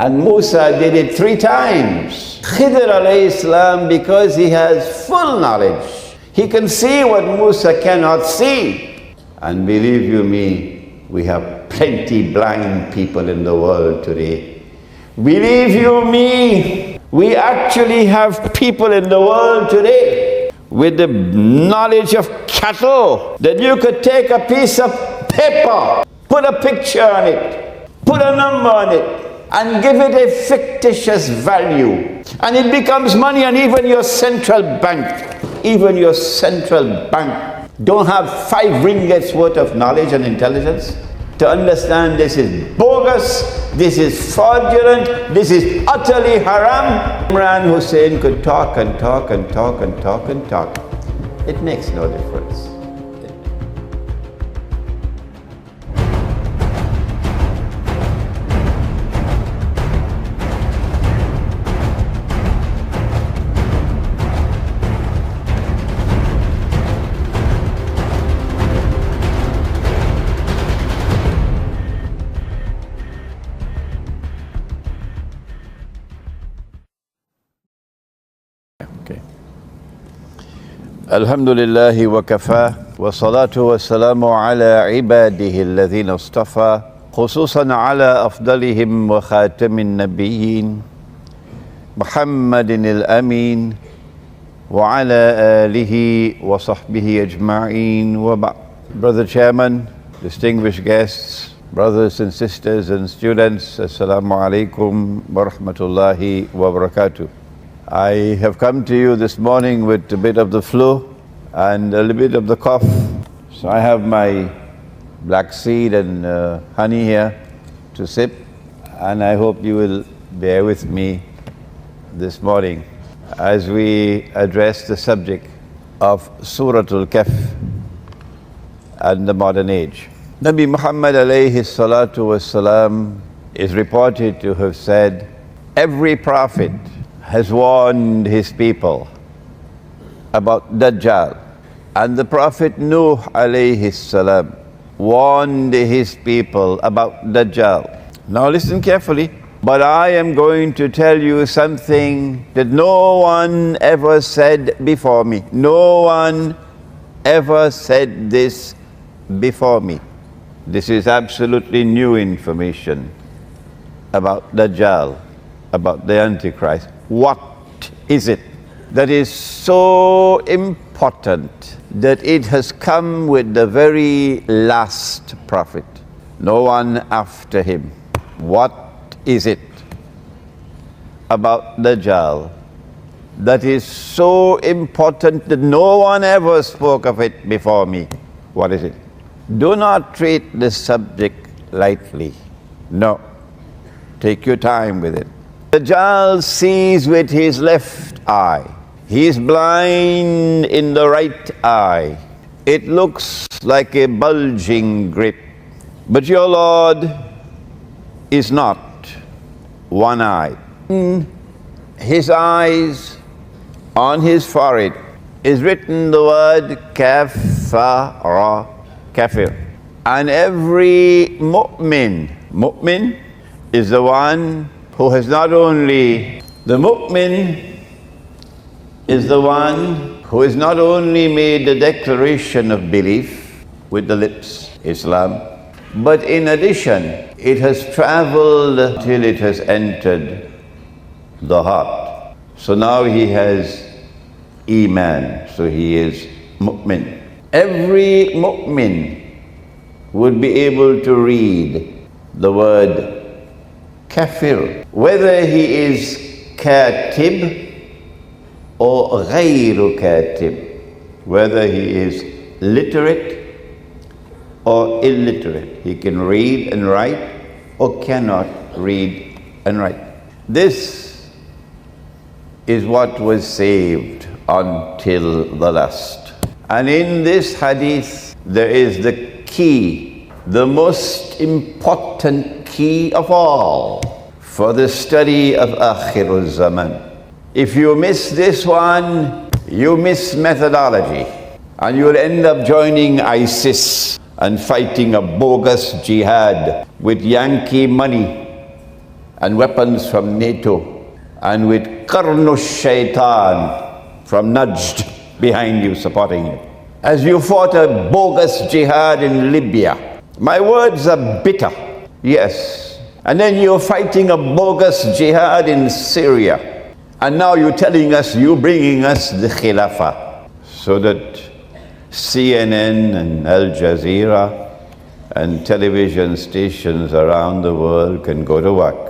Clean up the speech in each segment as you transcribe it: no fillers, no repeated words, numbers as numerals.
And Musa did it 3 times. Khidr alayhi salam, because he has full knowledge, he can see what Musa cannot see. And believe you me, we have plenty blind people in the world today. Believe you me, we actually have people in the world today with the knowledge of cattle that you could take a piece of paper, put a picture on it, put a number on it, and give it a fictitious value, and it becomes money. And even your central bank don't have 5 ringgits worth of knowledge and intelligence to understand this is bogus, this is fraudulent, this is utterly haram. Imran Hosein could talk and talk and talk and talk and talk. It makes no difference. Alhamdulillahi wa kafa wa salatu wa salamu ala ibadihi alladhina istafa khususan ala afdalihim wa khatamin nabiyyin Muhammadin al-Amin wa ala alihi wa sahbihi ajma'in wa ba'd. Brother Chairman, distinguished guests, brothers and sisters and students, Assalamu alaikum wa rahmatullahi wa barakatuh. I have come to you this morning with a bit of the flu and a little bit of the cough. So I have my black seed and honey here to sip, and I hope you will bear with me this morning as we address the subject of Surah Kahf and the modern age. Nabi Muhammad alayhi salatu wassalam is reported to have said, every prophet has warned his people about Dajjal. And the Prophet Nuh alayhi salam warned his people about Dajjal. Now listen carefully, but I am going to tell you something that no one ever said before me. No one ever said this before me. This is absolutely new information about Dajjal, about the Antichrist. What is it that is so important that it has come with the very last prophet, no one after him? What is it about Dajjal that is so important that no one ever spoke of it before me? What is it? Do not treat this subject lightly. No. Take your time with it. Dajjal sees with his left eye. He is blind in the right eye. It looks like a bulging grip. But your Lord is not one-eyed. In his eyes, on his forehead, is written the word kafara, kafir. And every mu'min is the one who has not only, the mu'min is the one who has not only made the declaration of belief with the lips, Islam, but in addition, it has traveled till it has entered the heart. So now he has iman, so he is mu'min. Every mu'min would be able to read the word kafir, whether he is katib or ghayru katib, whether he is literate or illiterate. He can read and write or cannot read and write. This is what was saved until the last. And in this hadith, there is the key, the most important key of all for the study of Akhir al-Zaman. If you miss this one, you miss methodology, and you'll end up joining ISIS and fighting a bogus jihad with Yankee money and weapons from NATO, and with Qarnu Shaitan from Najd behind you, supporting you. As you fought a bogus jihad in Libya. My words are bitter, yes. And then you're fighting a bogus jihad in Syria. And now you're telling us, you're bringing us the Khilafah, so that CNN and Al Jazeera and television stations around the world can go to work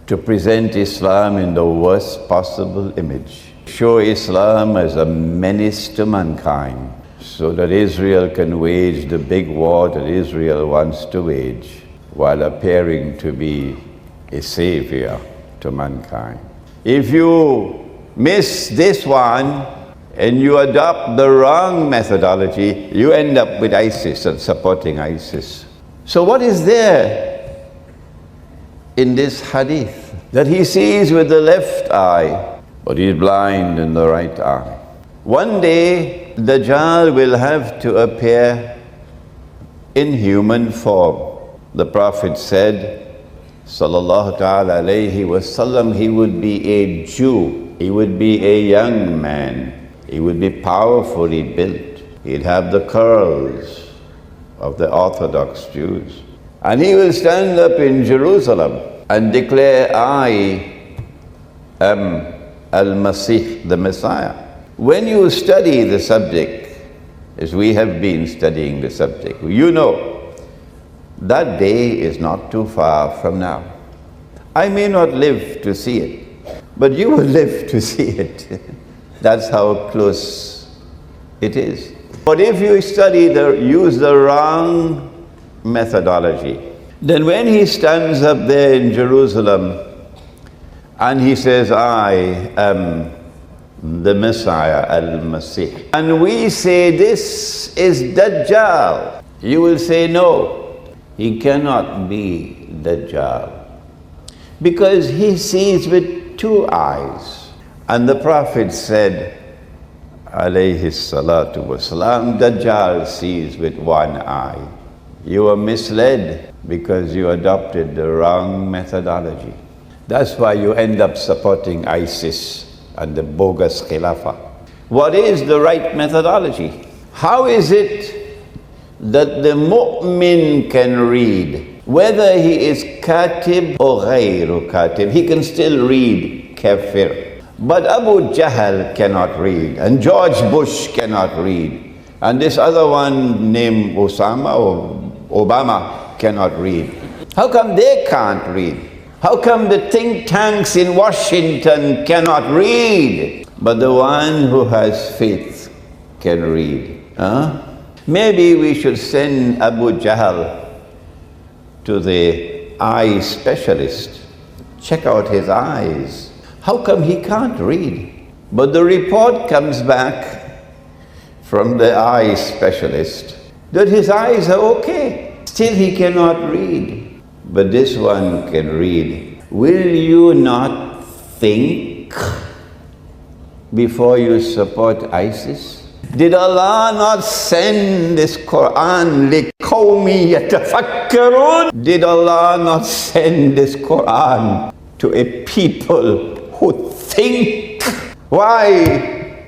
to present Islam in the worst possible image. Show Islam as a menace to mankind, so that Israel can wage the big war that Israel wants to wage, while appearing to be a savior to mankind. If you miss this one and you adopt the wrong methodology, you end up with ISIS and supporting ISIS. So what is there in this hadith? That he sees with the left eye, but he's blind in the right eye. One day, Dajjal will have to appear in human form. The Prophet said, sallallahu ta'ala alayhi wasallam, he would be a Jew, he would be a young man, he would be powerfully built, he'd have the curls of the Orthodox Jews. And he will stand up in Jerusalem and declare, I am al-Masih, the Messiah. When you study the subject, as we have been studying the subject, you know that day is not too far from now. I may not live to see it, but you will live to see it. That's how close it is. But if you use the wrong methodology, then when he stands up there in Jerusalem and he says, I am the Messiah, al-Masih, and we say this is Dajjal, you will say no. He cannot be Dajjal, because he sees with two eyes. And the Prophet said, alayhi salatu wasalam, Dajjal sees with one eye. You are misled because you adopted the wrong methodology. That's why you end up supporting ISIS and the bogus Khilafah. What is the right methodology? How is it that the mu'min can read, whether he is katib or ghayru katib? He can still read kafir. But Abu Jahl cannot read, and George Bush cannot read, and this other one named Osama or Obama cannot read. How come they can't read? How come the think tanks in Washington cannot read, but the one who has faith can read? Huh? Maybe we should send Abu Jahl to the eye specialist. Check out his eyes. How come he can't read? But the report comes back from the eye specialist that his eyes are okay. Still he cannot read. But this one can read. Will you not think before you support ISIS? Did Allah not send this Qur'an liqawmi yatafakkarun? Did Allah not send this Qur'an to a people who think? Why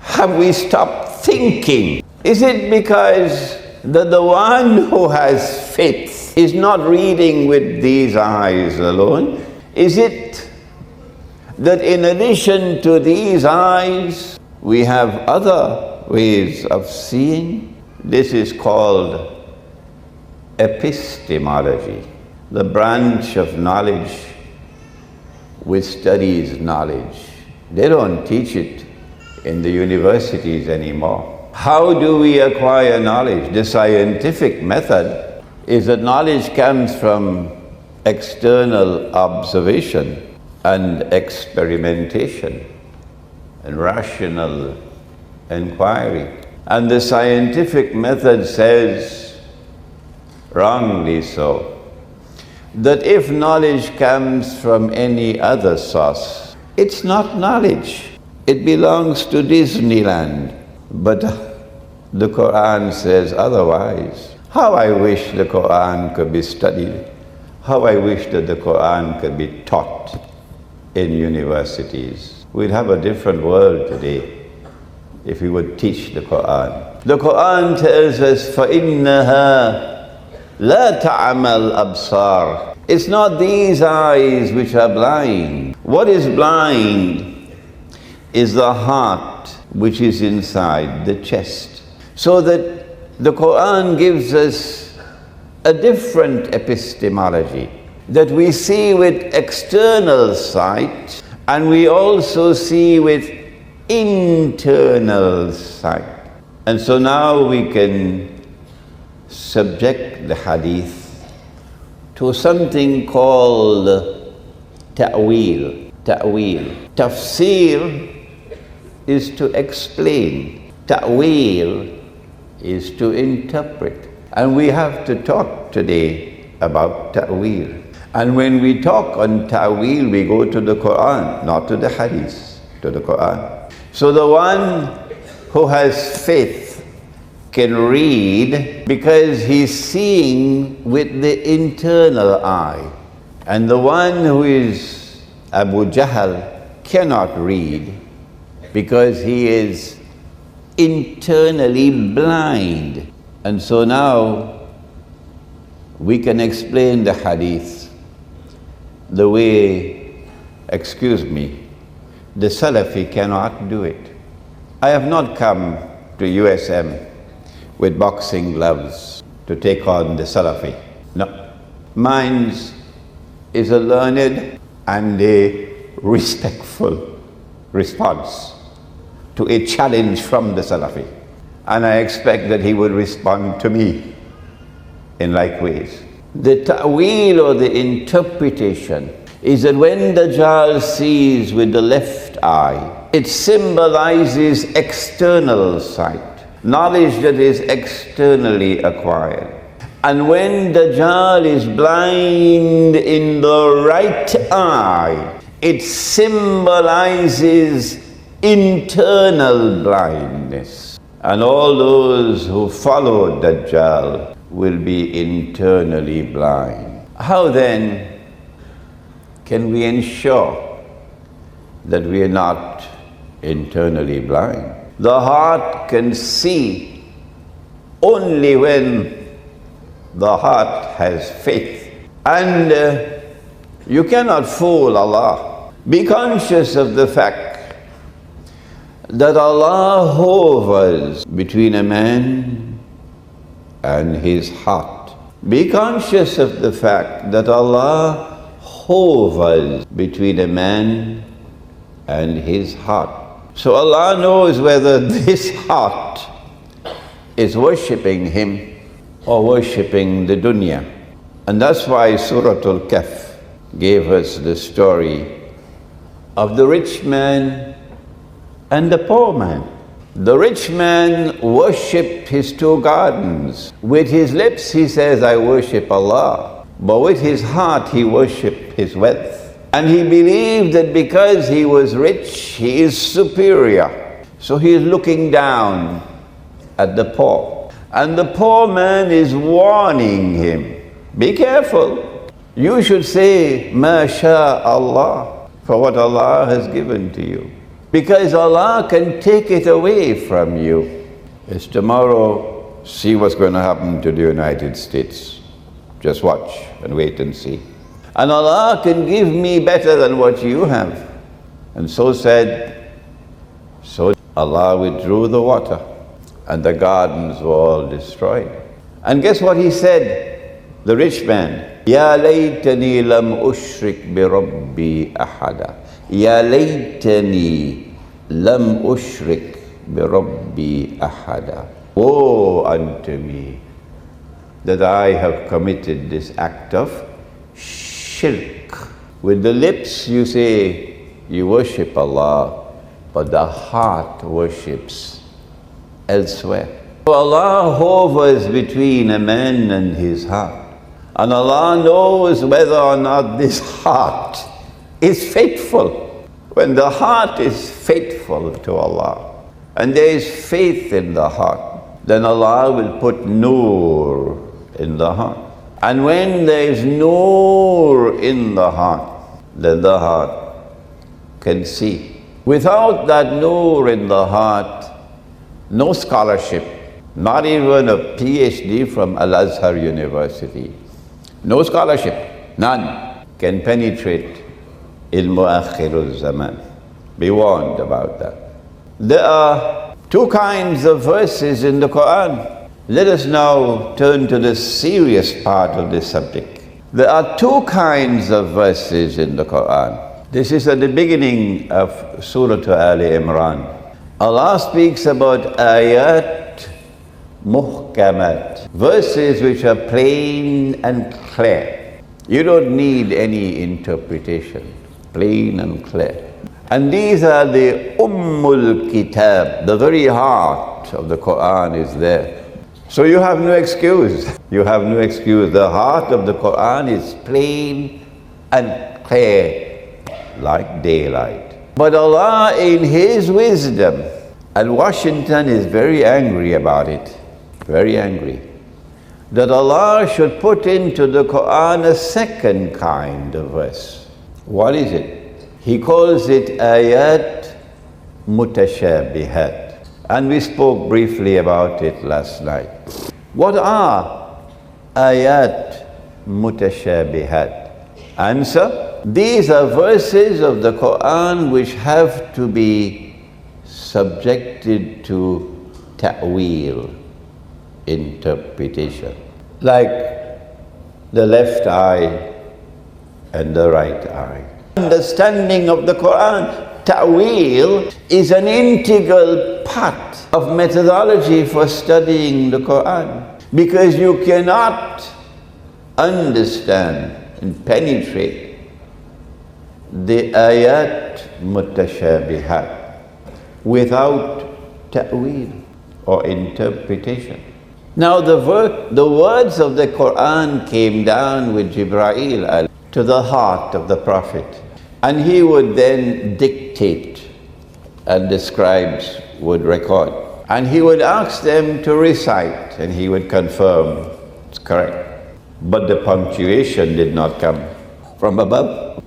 have we stopped thinking? Is it because the one who has faith is not reading with these eyes alone? Is it that in addition to these eyes, we have other ways of seeing? This is called epistemology, the branch of knowledge which studies knowledge. They don't teach it in the universities anymore. How do we acquire knowledge? The scientific method is that knowledge comes from external observation and experimentation and rational inquiry. And the scientific method says, wrongly so, that if knowledge comes from any other source, it's not knowledge. It belongs to Disneyland. But the Qur'an says otherwise. How I wish the Qur'an could be studied. How I wish that the Qur'an could be taught in universities. We'd have a different world today if we would teach the Qur'an. The Qur'an tells us, فَإِنَّهَا لَا تَعْمَى الْأَبْصَارِ. It's not these eyes which are blind. What is blind is the heart which is inside the chest. So that the Qur'an gives us a different epistemology, that we see with external sight and we also see with internal sight. And so now we can subject the hadith to something called ta'wil. Tafsir is to explain. Ta'wil is to interpret. And we have to talk today about ta'wil. And when we talk on ta'wil, we go to the Qur'an, not to the hadith, to the Qur'an. So the one who has faith can read because he's seeing with the internal eye. And the one who is Abu Jahl cannot read because he is internally blind. And so now we can explain the hadith the way, the Salafi cannot do it. I have not come to USM with boxing gloves to take on the Salafi. No. Mine is a learned and a respectful response to a challenge from the Salafi. And I expect that he would respond to me in like ways. The ta'wil or the interpretation is that when Dajjal sees with the left eye, it symbolizes external sight, knowledge that is externally acquired. And when Dajjal is blind in the right eye, it symbolizes internal blindness. And all those who follow Dajjal will be internally blind. How then can we ensure that we are not internally blind? The heart can see only when the heart has faith. And you cannot fool Allah. Be conscious of the fact that Allah hovers between a man and his heart. Be conscious of the fact that Allah hovers between a man and his heart. So Allah knows whether this heart is worshipping Him or worshipping the dunya. And that's why Surah Kahf gave us the story of the rich man and the poor man. The rich man worshipped his two gardens. With his lips he says, I worship Allah. But with his heart he worshipped his wealth. And he believed that because he was rich, he is superior. So he is looking down at the poor. And the poor man is warning him, be careful. You should say, Ma sha Allah, for what Allah has given to you. Because Allah can take it away from you. It's tomorrow, see what's going to happen to the United States. Just watch and wait and see. And Allah can give me better than what you have. And so Allah withdrew the water and the gardens were all destroyed. And guess what he said? The rich man, Ya laytani lam ushrik bi rabbi ahada. Ya laytani lam ushrik bi rabbi ahada. Woe unto me that I have committed this act of shirk. With the lips you say you worship Allah, but the heart worships elsewhere. So Allah hovers between a man and his heart. And Allah knows whether or not this heart is faithful. When the heart is faithful to Allah, and there is faith in the heart, then Allah will put nur in the heart. And when there is nur in the heart, then the heart can see. Without that nur in the heart, no scholarship, not even a PhD from Al-Azhar University, no scholarship, none, can penetrate ilmu Akhir al-Zaman. Be warned about that. There are two kinds of verses in the Qur'an. Let us now turn to the serious part of this subject. There are two kinds of verses in the Qur'an. This is at the beginning of Surah Al Imran. Allah speaks about ayat muhkamat, verses which are plain and clear. You don't need any interpretation, plain and clear. And these are the Ummul Kitab, the very heart of the Qur'an is there. So you have no excuse. You have no excuse. The heart of the Qur'an is plain and clear, like daylight. But Allah in His wisdom, and Washington is very angry about it, very angry, that Allah should put into the Qur'an a second kind of verse. What is it? He calls it ayat mutashabihat. And we spoke briefly about it last night. What are ayat mutashabihat? Answer: these are verses of the Qur'an which have to be subjected to ta'wil, interpretation. Like the left eye and the right eye. Understanding of the Qur'an, ta'wil is an integral part of methodology for studying the Qur'an, because you cannot understand and penetrate the ayat mutashabihat without ta'wil or interpretation. Now the words of the Qur'an came down with Jibreel to the heart of the Prophet, and he would then dictate and the scribes would record. And he would ask them to recite and he would confirm it's correct. But the punctuation did not come from above.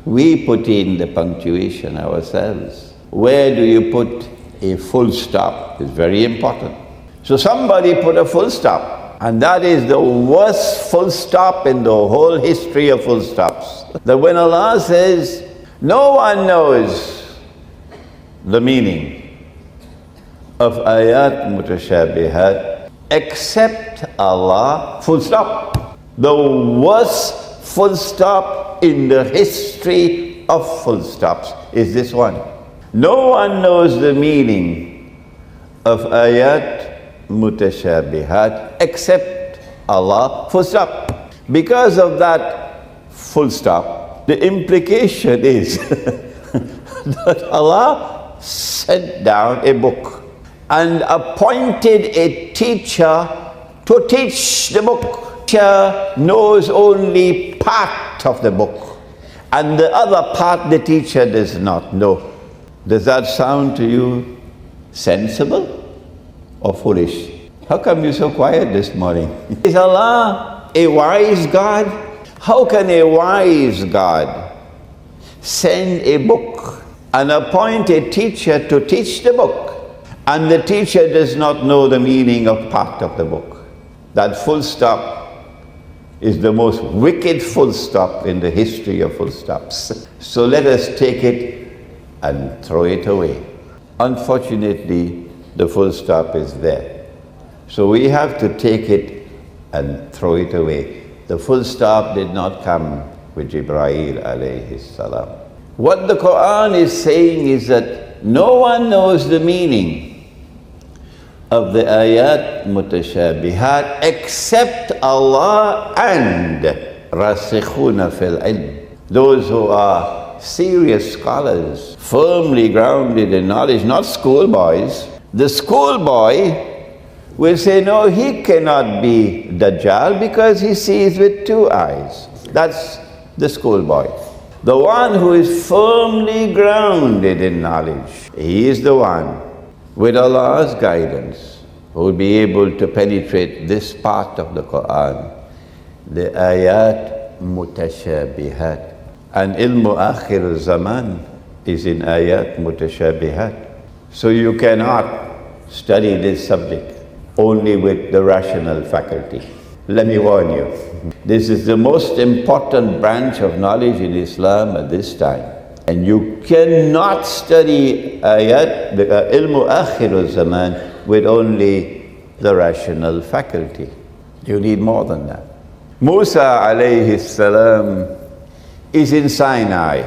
We put in the punctuation ourselves. Where do you put a full stop? It's very important. So somebody put a full stop, and that is the worst full stop in the whole history of full stops. That when Allah says, no one knows the meaning of ayat mutashabihat except Allah, full stop. The worst full stop in the history of full stops is this one. No one knows the meaning of ayat mutashabihat except Allah, full stop. Because of that full stop, the implication is that Allah sent down a book and appointed a teacher to teach the book. Teacher knows only part of the book, and the other part the teacher does not know. Does that sound to you sensible or foolish? How come you're so quiet this morning? Is Allah a wise God? How can a wise God send a book and appoint a teacher to teach the book, and the teacher does not know the meaning of part of the book? That full stop is the most wicked full stop in the history of full stops. So let us take it and throw it away. Unfortunately, the full stop is there. So we have to take it and throw it away. The full stop did not come with Jibreel alayhi salam. What the Qur'an is saying is that no one knows the meaning of the ayat mutashabihat except Allah and rasikhuna fil ilm. Those who are serious scholars, firmly grounded in knowledge, not schoolboys. The schoolboy will say, no, he cannot be Dajjal because he sees with two eyes. That's the schoolboy. The one who is firmly grounded in knowledge, he is the one with Allah's guidance who will be able to penetrate this part of the Qur'an the ayat mutashabihat. And ilmu Akhir al-Zaman is in ayat mutashabihat. So you cannot study this subject only with the rational faculty. Let me warn you, this is the most important branch of knowledge in Islam at this time. And you cannot study ayat, the ilmu Akhir al-Zaman, with only the rational faculty. You need more than that. Musa alayhi salam is in Sinai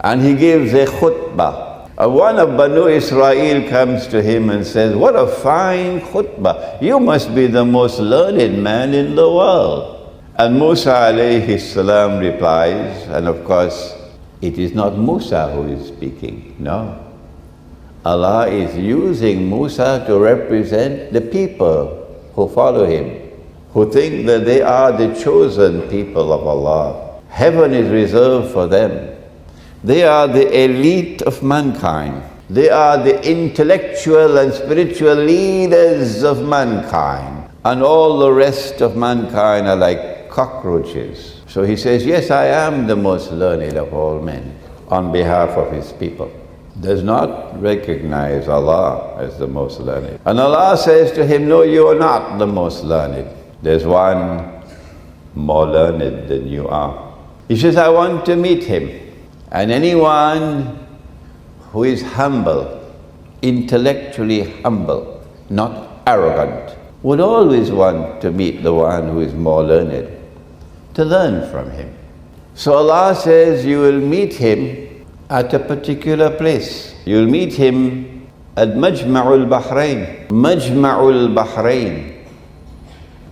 and he gives a khutbah. One of Banu Israel comes to him and says, "What a fine khutbah. You must be the most learned man in the world." And Musa alayhi salam replies, and of course, it is not Musa who is speaking, no. Allah is using Musa to represent the people who follow him, who think that they are the chosen people of Allah. Heaven is reserved for them. They are the elite of mankind. They are the intellectual and spiritual leaders of mankind. And all the rest of mankind are like cockroaches. So he says, yes, I am the most learned of all men, on behalf of his people. Does not recognize Allah as the most learned. And Allah says to him, no, you are not the most learned. There's one more learned than you are. He says, I want to meet him. And anyone who is humble, intellectually humble, not arrogant, would always want to meet the one who is more learned, to learn from him. So Allah says you will meet him at a particular place. You'll meet him at Majma'ul Bahrain. Majma'ul Bahrain,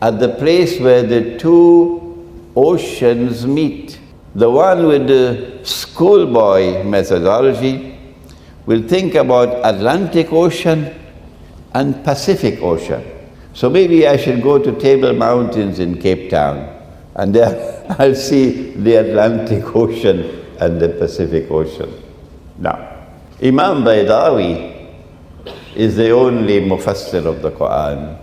at the place where the two oceans meet. The one with the schoolboy methodology will think about Atlantic Ocean and Pacific Ocean. So maybe I should go to Table Mountains in Cape Town, and there I'll see the Atlantic Ocean and the Pacific Ocean. Now, Imam Baydawi is the only mufassir of the Qur'an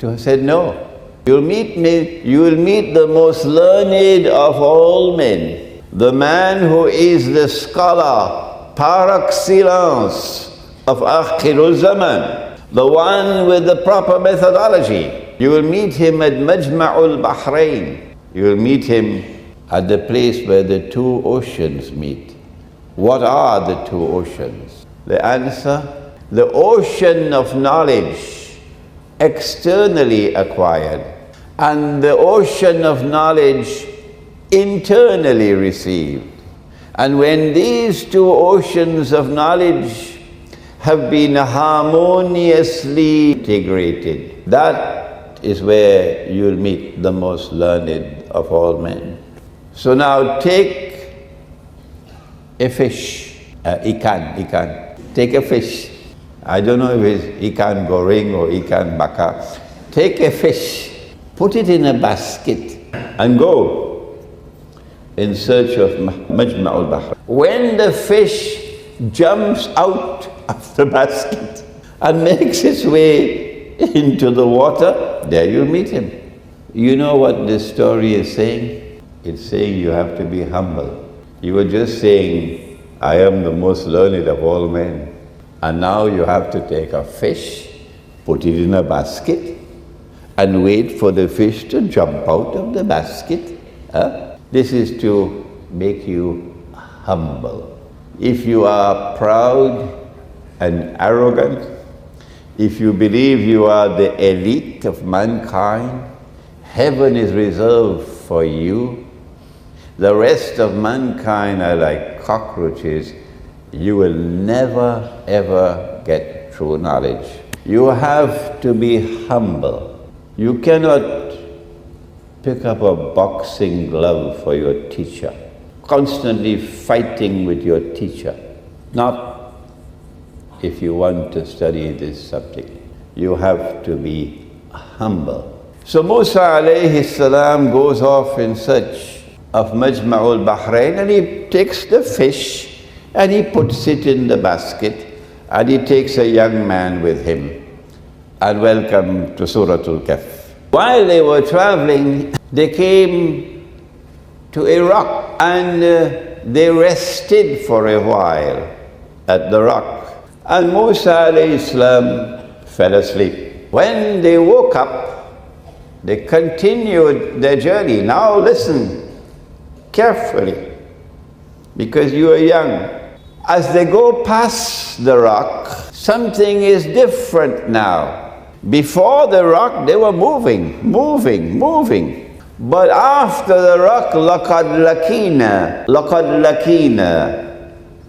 to have said, no. You'll meet me, you will meet the most learned of all men, the man who is the scholar par excellence of Akhir al-Zaman, the one with the proper methodology. You will meet him at Majma'ul Bahrain. You will meet him at the place where the two oceans meet. What are the two oceans? The answer, the ocean of knowledge, externally acquired, and the ocean of knowledge internally received. And when these two oceans of knowledge have been harmoniously integrated, that is where you'll meet the most learned of all men. So now take a fish, ikan. Take a fish. I don't know if it's ikan goreng or ikan bakar. Take a fish, put it in a basket and go in search of Majma'ul Bahr. When the fish jumps out of the basket and makes its way into the water, there you'll meet him. You know what this story is saying? It's saying you have to be humble. You were just saying, I am the most learned of all men. And now you have to take a fish, put it in a basket, and wait for the fish to jump out of the basket. This is to make you humble. If you are proud and arrogant, if you believe you are the elite of mankind, heaven is reserved for you. The rest of mankind are like cockroaches. You will never ever get true knowledge. You have to be humble. You cannot pick up a boxing glove for your teacher, constantly fighting with your teacher. Not if you want to study this subject. You have to be humble. So Musa alayhi salam goes off in search of Majma'ul Bahrain, and he takes the fish and he puts it in the basket, and he takes a young man with him. And welcome to Surah Kahf. While they were traveling, they came to a rock and they rested for a while at the rock. And Musa alayhi salam fell asleep. When they woke up, they continued their journey. Now listen carefully, because you are young. As they go past the rock, something is different now. Before the rock, they were moving. But after the rock, لَقَدْ لَكِينَا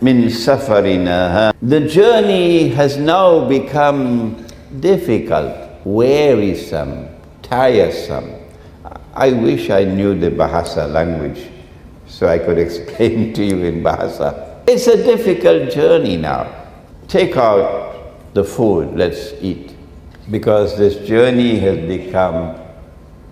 مِنْ سَفَرِنَا. The journey has now become difficult, wearisome, tiresome. I wish I knew the Bahasa language so I could explain to you in Bahasa. It's a difficult journey now. Take out the food, let's eat. Because this journey has become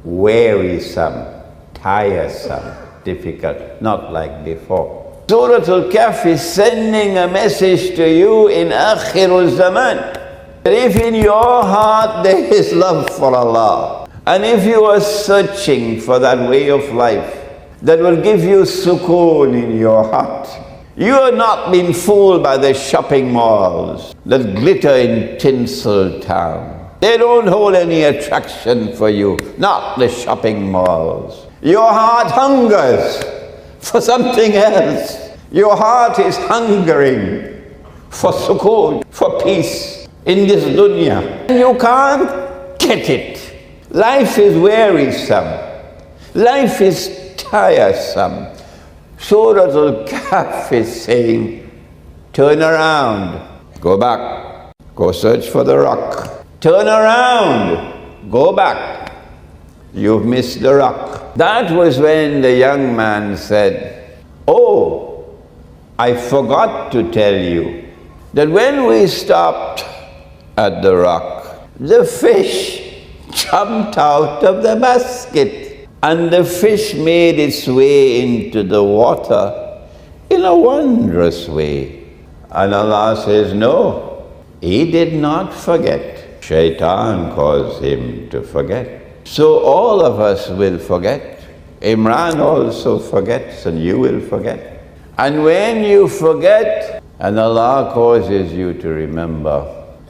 wearisome, tiresome, difficult, not like before. Surah Al-Kahf is sending a message to you in Akhir al-Zaman. If in your heart there is love for Allah, and if you are searching for that way of life that will give you sukoon in your heart, you are not being fooled by the shopping malls that glitter in Tinsel Town. They don't hold any attraction for you, not the shopping malls. Your heart hungers for something else. Your heart is hungering for sukoon, for peace in this dunya. You can't get it. Life is wearisome. Life is tiresome. Surah Al-Kahf is saying, turn around, go back, go search for the rock. Turn around, go back. You've missed the rock. That was when the young man said, oh, I forgot to tell you that when we stopped at the rock, the fish jumped out of the basket and the fish made its way into the water in a wondrous way. And Allah says, no, he did not forget. Shaitan caused him to forget. So all of us will forget. Imran also forgets, and you will forget. And when you forget, and Allah causes you to remember,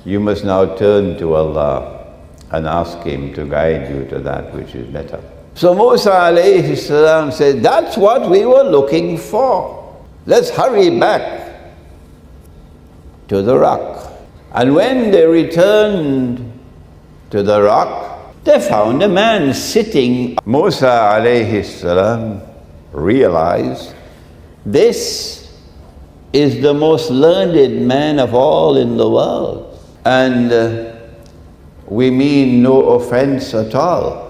you must now turn to Allah and ask Him to guide you to that which is better. So Musa alayhi salam said, that's what we were looking for. Let's hurry back to the rock. And when they returned to the rock, they found a man sitting. Musa alayhi salam realized, this is the most learned man of all in the world. And we mean no offense at all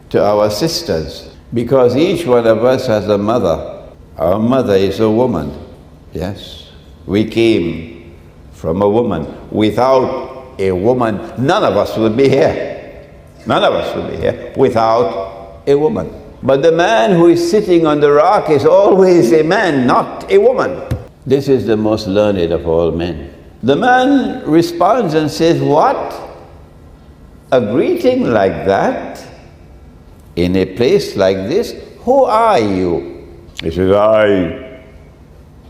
to our sisters, because each one of us has a mother. Our mother is a woman. Yes, we came from a woman. Without a woman, none of us would be here. None of us would be here without a woman. But the man who is sitting on the rock is always a man, not a woman. This is the most learned of all men. The man responds and says, what? A greeting like that? In a place like this? Who are you? He says, I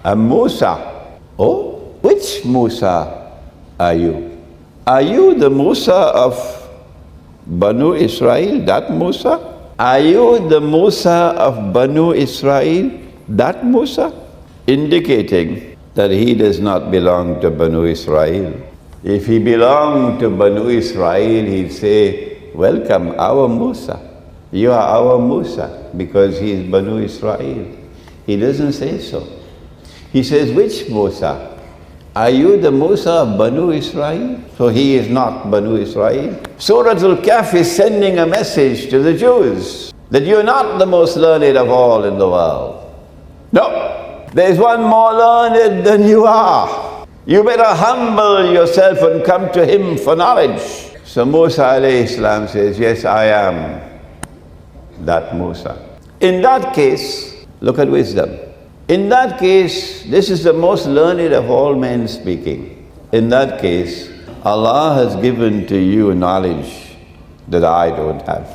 am Musa. Oh? Which Musa are you? Are you the Musa of Banu Israel, that Musa? Are you the Musa of Banu Israel, that Musa? Indicating that he does not belong to Banu Israel. If he belonged to Banu Israel, he'd say, welcome, our Musa. You are our Musa, because he is Banu Israel. He doesn't say so. He says, which Musa? Are you the Musa of Banu Israel? So he is not Banu Israel. Surah Al-Kahf is sending a message to the Jews that you're not the most learned of all in the world. No, there's one more learned than you are. You better humble yourself and come to him for knowledge. So Musa alayhi salam says, yes, I am that Musa. In that case, look at wisdom. In that case, this is the most learned of all men speaking. In that case, Allah has given to you knowledge that I don't have.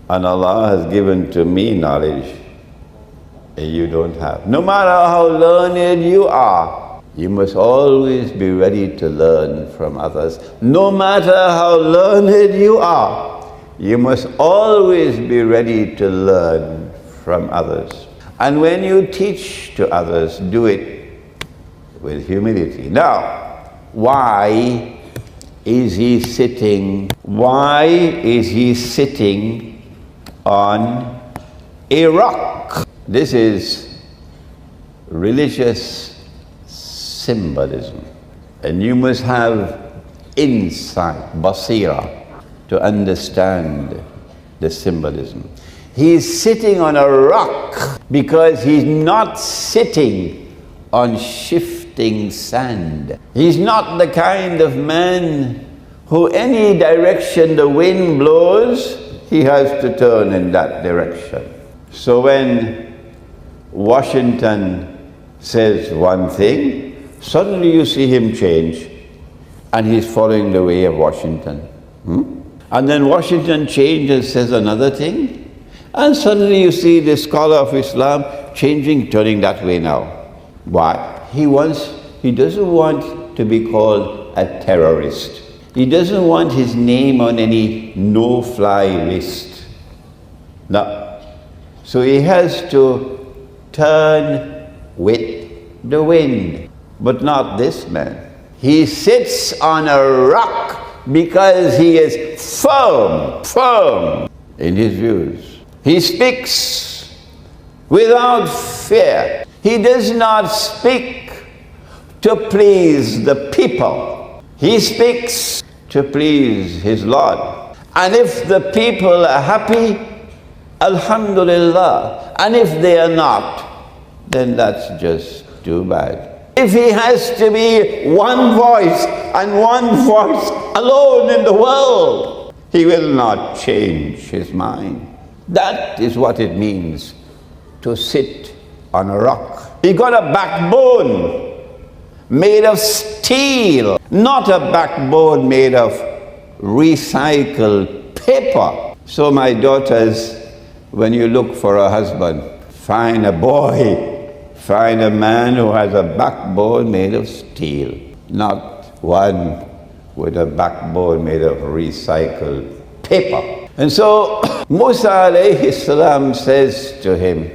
And Allah has given to me knowledge and you don't have. No matter how learned you are, you must always be ready to learn from others. No matter how learned you are, you must always be ready to learn from others. And when you teach to others, do it with humility. Now, why is he sitting? Why is he sitting on a rock? This is religious symbolism. And you must have insight, basira, to understand the symbolism. He's sitting on a rock because he's not sitting on shifting sand. He's not the kind of man who any direction the wind blows, he has to turn in that direction. So when Washington says one thing, suddenly you see him change and he's following the way of Washington. And then Washington changes, says another thing, and suddenly you see the scholar of Islam changing, turning that way now. Why? He doesn't want to be called a terrorist. He doesn't want his name on any no-fly list. No. So he has to turn with the wind. But not this man. He sits on a rock because he is firm in his views. He speaks without fear. He does not speak to please the people. He speaks to please his Lord. And if the people are happy, alhamdulillah. And if they are not, then that's just too bad. If he has to be one voice and one voice alone in the world, he will not change his mind. That is what it means to sit on a rock. He got a backbone made of steel, not a backbone made of recycled paper. So my daughters, when you look for a husband, find a boy, find a man who has a backbone made of steel, not one with a backbone made of recycled paper. And so Musa alayhi salam says to him,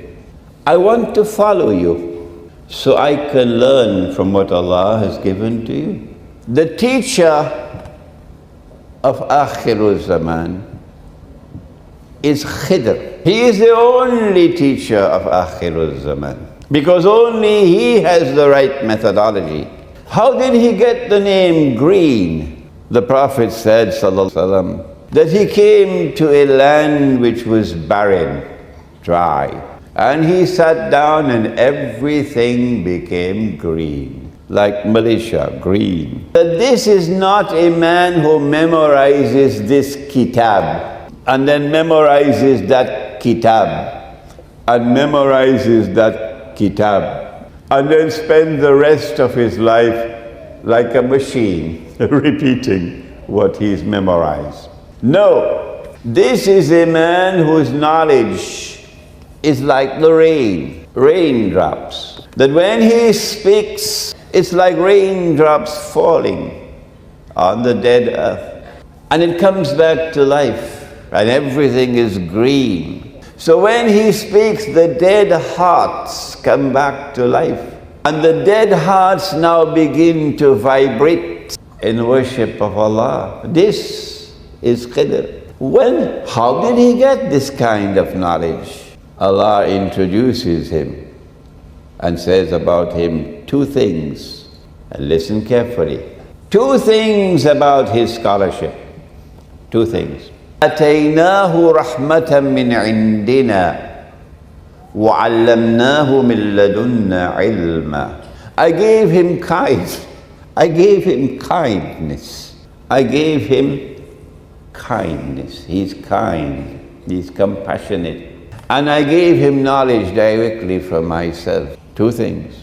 I want to follow you so I can learn from what Allah has given to you. The teacher of Akhir al-Zaman is Khidr. He is the only teacher of Akhir al-Zaman because only he has the right methodology. How did he get the name green? The Prophet said, sallallahu alaihi wasallam, that he came to a land which was barren, dry. And he sat down and everything became green, like Malaysia, green. But this is not a man who memorizes this kitab, and then memorizes that kitab, and memorizes that kitab, and then spends the rest of his life like a machine, repeating what he's memorized. No, this is a man whose knowledge is like the raindrops. That when he speaks, it's like raindrops falling on the dead earth. And it comes back to life, and everything is green. So when he speaks, the dead hearts come back to life. And the dead hearts now begin to vibrate in worship of Allah. This is Khidr. How did he get this kind of knowledge? Allah introduces him and says about him two things. And listen carefully. Two things about his scholarship. Two things. أَتَيْنَاهُ رَحْمَةً مِّنْ عِنْدِنَا وَعَلَّمْنَاهُ مِنْ لَدُنَّا عِلْمًا. I gave him kindness. I gave him kindness. I gave him kindness. He's kind. He's compassionate. And I gave him knowledge directly from myself. Two things.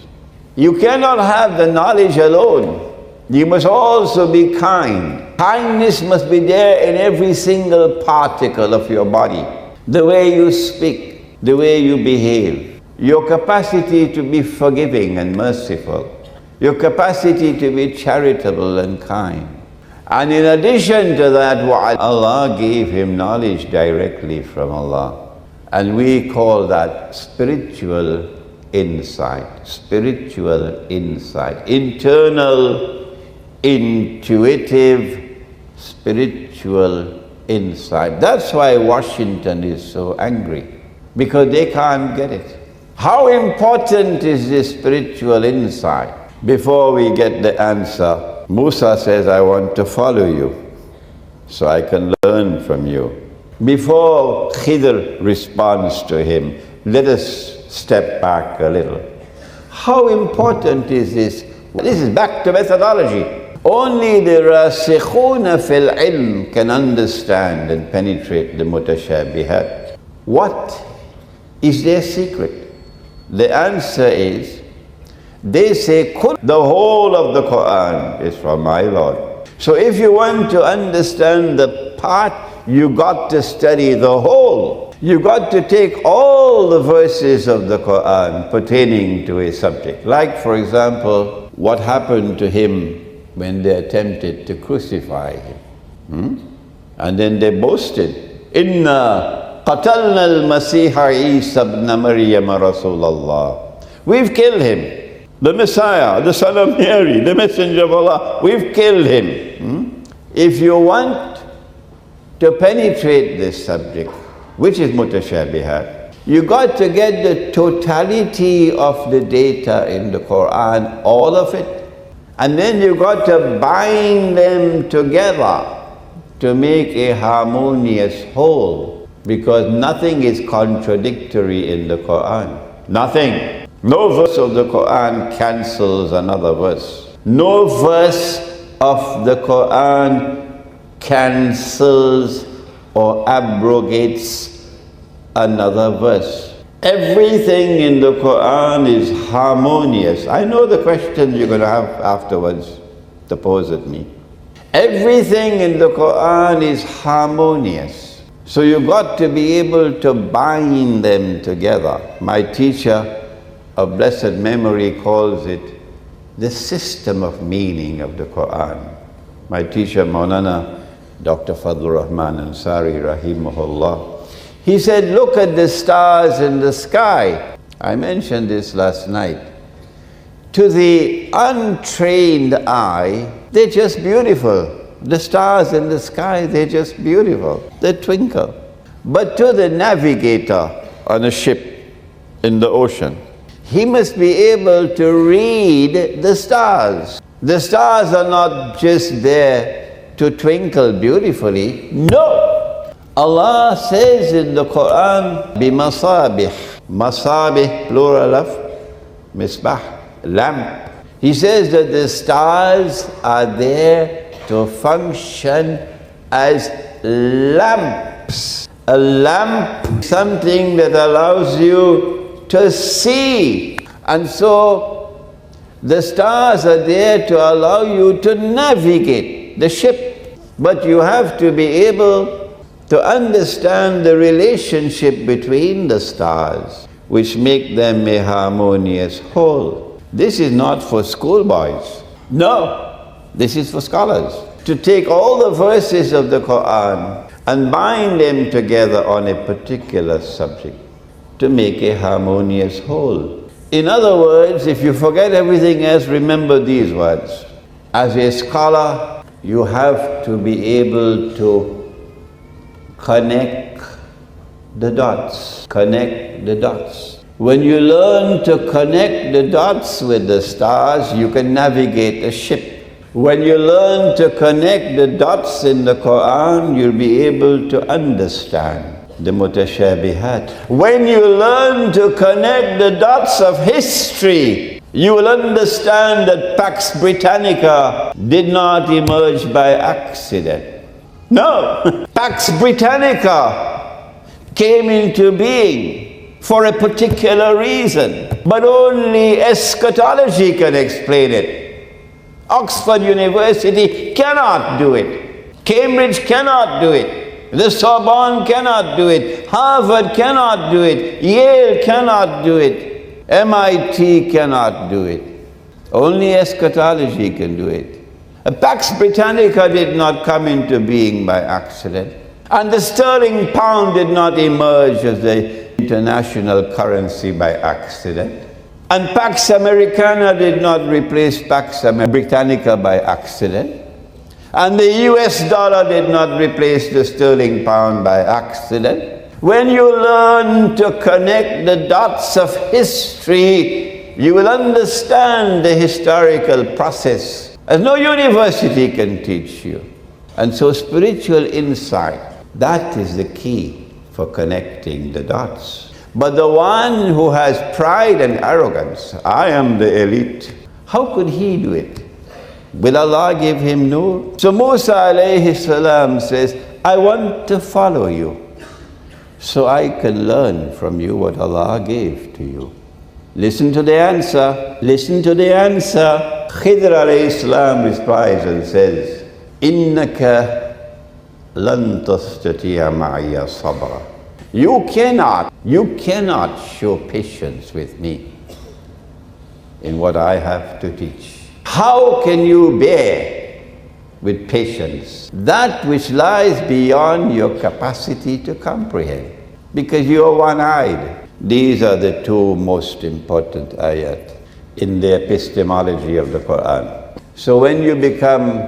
You cannot have the knowledge alone. You must also be kind. Kindness must be there in every single particle of your body. the way you speak, the way you behave, your capacity to be forgiving and merciful, your capacity to be charitable and kind. And in addition to that, Allah gave him knowledge directly from Allah. And we call that spiritual insight, internal, intuitive, spiritual insight. That's why Washington is so angry, because they can't get it. How important is this spiritual insight? Before we get the answer, Musa says, I want to follow you so I can learn from you. Before Khidr responds to him, let us step back a little. How important is this? This is back to methodology. Only the rasikhuna fil ilm can understand and penetrate the mutashabihat. What is their secret? The answer is, they say, the whole of the Qur'an is from my Lord. So if you want to understand the part, you got to study the whole. You got to take all the verses of the Qur'an pertaining to a subject. Like, for example, what happened to him when they attempted to crucify him. And then they boasted, Inna qatalna al-Masiha Isa ibn Maryam Rasulallah. We've killed him. The Messiah, the son of Mary, the messenger of Allah, we've killed him. If you want to penetrate this subject, which is mutashabihat, you got to get the totality of the data in the Quran, all of it, and then you got to bind them together to make a harmonious whole, because nothing is contradictory in the Quran. Nothing. No verse of the Quran cancels another verse. No verse of the Quran cancels or abrogates another verse. Everything in the Quran is harmonious. I know the questions you're going to have afterwards to pose at me. Everything in the Quran is harmonious. So you've got to be able to bind them together. My teacher of blessed memory calls it the system of meaning of the Quran. My teacher, Maulana Dr. Fadlur Rahman Ansari, rahimahullah, he said, look at the stars in the sky. I mentioned this last night. To the untrained eye, they're just beautiful. The stars in the sky, they're just beautiful. They twinkle. But to the navigator on a ship in the ocean, he must be able to read the stars. The stars are not just there to twinkle beautifully. No! Allah says in the Quran, bimasabih. Masabih, plural of misbah, lamp. He says that the stars are there to function as lamps. A lamp, something that allows you to see. And so the stars are there to allow you to navigate the ship. But you have to be able to understand the relationship between the stars, which make them a harmonious whole. This is not for schoolboys. No, this is for scholars. To take all the verses of the Quran and bind them together on a particular subject to make a harmonious whole. In other words, if you forget everything else, remember these words. As a scholar, you have to be able to connect the dots. Connect the dots. When you learn to connect the dots with the stars, you can navigate a ship. When you learn to connect the dots in the Quran, you'll be able to understand the mutashabihat. When you learn to connect the dots of history, you will understand that Pax Britannica did not emerge by accident. No! Pax Britannica came into being for a particular reason, but only eschatology can explain it. Oxford University cannot do it. Cambridge cannot do it. The Sorbonne cannot do it. Harvard cannot do it. Yale cannot do it. MIT cannot do it. Only eschatology can do it. Pax Britannica did not come into being by accident. And the sterling pound did not emerge as the international currency by accident. And Pax Americana did not replace Pax Britannica by accident. And the US dollar did not replace the sterling pound by accident. When you learn to connect the dots of history, you will understand the historical process, as no university can teach you. And so spiritual insight, that is the key for connecting the dots. But the one who has pride and arrogance, I am the elite, how could he do it? Will Allah give him nur? So Musa alayhi salam says, I want to follow you so I can learn from you what Allah gave to you. Listen to the answer. Listen to the answer. Khidr alayhi salam replies and says, Innaka lan tastati'a ma'iya sabra. You cannot show patience with me in what I have to teach. How can you bear with patience that which lies beyond your capacity to comprehend? Because you are one-eyed. These are the two most important ayat in the epistemology of the Qur'an. So when you become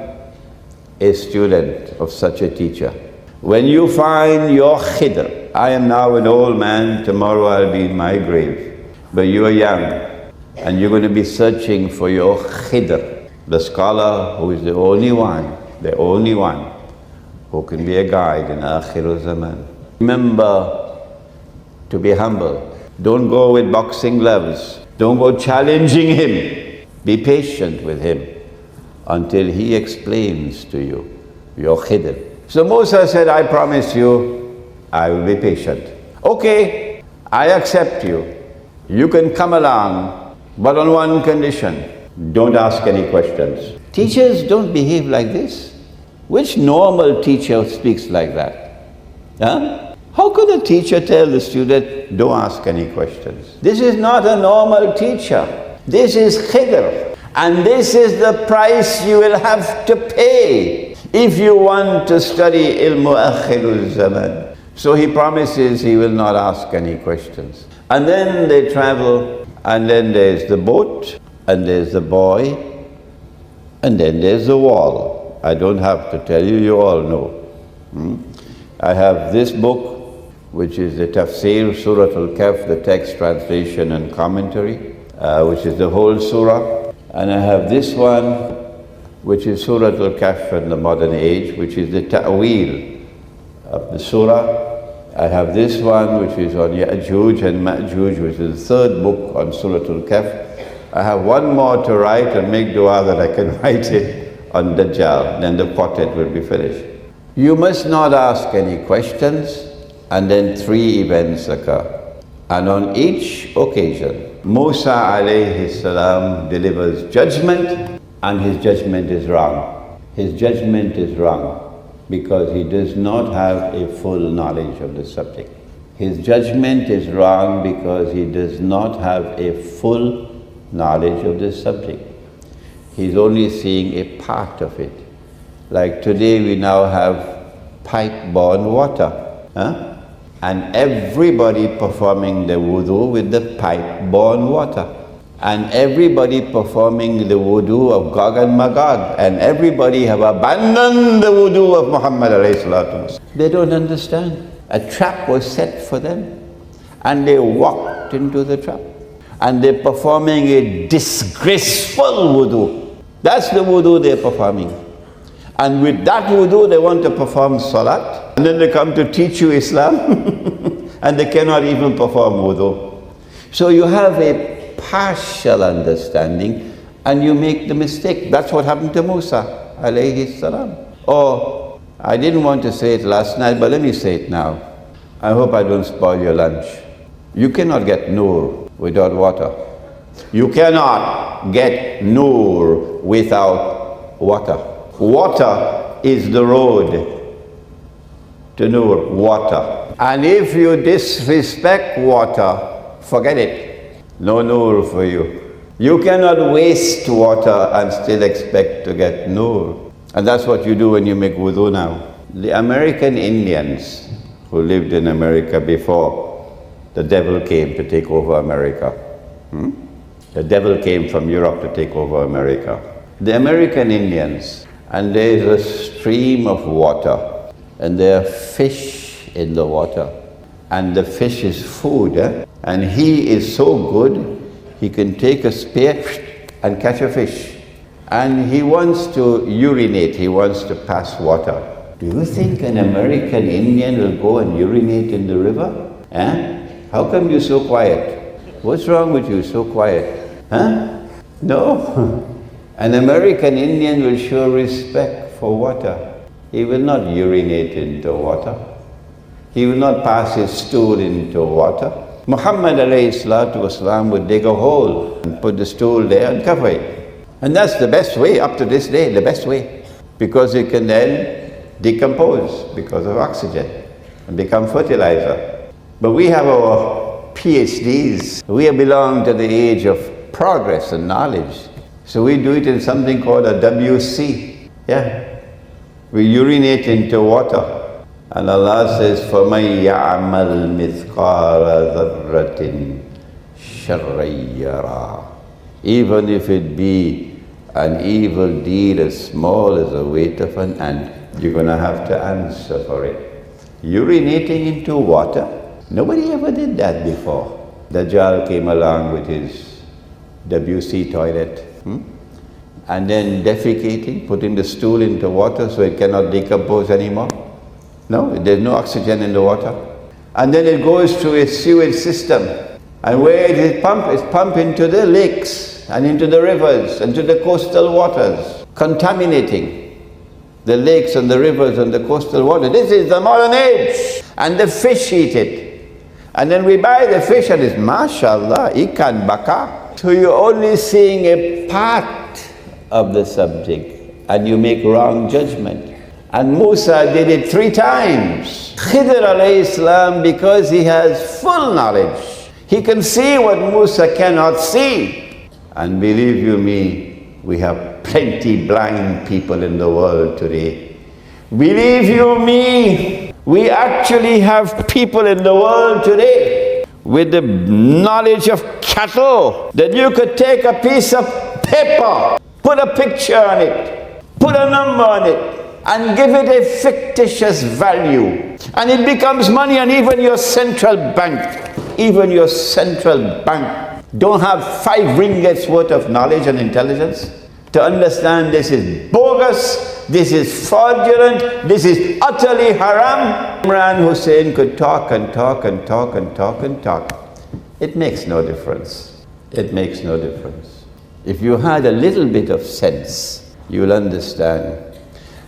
a student of such a teacher, when you find your khidr, I am now an old man, tomorrow I'll be in my grave, but you are young, and you're going to be searching for your khidr, the scholar who is the only one who can be a guide in Akhir al-Zaman. Remember to be humble. Don't go with boxing gloves. Don't go challenging him. Be patient with him until he explains to you your khidr. So Musa said, I promise you, I will be patient. Okay, I accept you. You can come along, but on one condition. Don't ask any questions. Teachers don't behave like this. Which normal teacher speaks like that? Huh? How could a teacher tell the student, don't ask any questions? This is not a normal teacher. This is khidr. And this is the price you will have to pay if you want to study ilmu Akhir al-Zaman. So he promises he will not ask any questions. And then they travel, and then there's the boat, and there's the boy, and then there's the wall. I don't have to tell you, you all know. I have this book, which is the Tafsir, Surah al-Kahf, the text, translation and commentary, which is the whole surah. And I have this one, which is Surah al-Kahf in the modern age, which is the ta'wil of the surah. I have this one, which is on yajuj and majuj, which is the third book on Surah al-Kahf. I have one more to write and make dua that I can write it on Dajjal. Then the quartet will be finished. You must not ask any questions, and then 3 events occur. And on each occasion, Musa alayhi salam delivers judgment, and his judgment is wrong. His judgment is wrong because he does not have a full knowledge of the subject. His judgment is wrong because he does not have a full knowledge of this subject. He's only seeing a part of it. Like today we now have pipe-borne water. And everybody performing the wudu with the pipe-borne water. And everybody performing the wudu of Gog and Magog. And everybody have abandoned the wudu of Muhammad alayhi salatu. They don't understand. A trap was set for them. And they walked into the trap. And they're performing a disgraceful wudu. That's the wudu they're performing. And with that wudu they want to perform salat. And then they come to teach you Islam. And they cannot even perform wudu. So you have a partial understanding and you make the mistake. That's what happened to Musa alayhi salam. Oh, I didn't want to say it last night, but let me say it now. I hope I don't spoil your lunch. You cannot get nur without water. You cannot get nur without water. Water is the road to Nur, water. And if you disrespect water, forget it. No Nur for you. You cannot waste water and still expect to get Nur. And that's what you do when you make wudu now. The American Indians who lived in America before the devil came to take over America. The devil came from Europe to take over America. The American Indians, and there is a stream of water, and there are fish in the water, and the fish is food, and he is so good, he can take a spear and catch a fish. And he wants to urinate, he wants to pass water. Do you think an American Indian will go and urinate in the river? How come you're so quiet? What's wrong with you, so quiet? No. An American Indian will show respect for water. He will not urinate into water. He will not pass his stool into water. Muhammad ﷺ would dig a hole and put the stool there and cover it. And that's the best way, up to this day, the best way. Because it can then decompose because of oxygen and become fertilizer. But we have our PhDs. We belong to the age of progress and knowledge. So we do it in something called a WC. We urinate into water. And Allah says, فَمَنْ يَعْمَلْ مِثْقَالَ ذَرَّةٍ شَرًّا يَرَهُ. Even if it be an evil deed as small as a weight of an ant, you're going to have to answer for it. Urinating into water? Nobody ever did that before. Dajjal came along with his WC toilet. And then defecating, putting the stool into water so it cannot decompose anymore. No, there's no oxygen in the water. And then it goes through a sewage system. And where it is pumped, it's pumped into the lakes and into the rivers and to the coastal waters, contaminating the lakes and the rivers and the coastal water. This is the modern age. And the fish eat it. And then we buy the fish and it's mashallah, ikan baka. So you're only seeing a part of the subject and you make wrong judgment. And Musa did it 3 times. Khidr alayhi salam, because he has full knowledge. He can see what Musa cannot see. And believe you me, we have plenty blind people in the world today. Believe you me, we actually have people in the world today with the knowledge of cattle that you could take a piece of paper, put a picture on it, put a number on it, and give it a fictitious value. And it becomes money, and even your central bank don't have 5 ringgits worth of knowledge and intelligence to understand this is bogus, this is fraudulent, this is utterly haram. Imran Hosein could talk and talk and talk and talk and talk. It makes no difference. It makes no difference. If you had a little bit of sense, you'll understand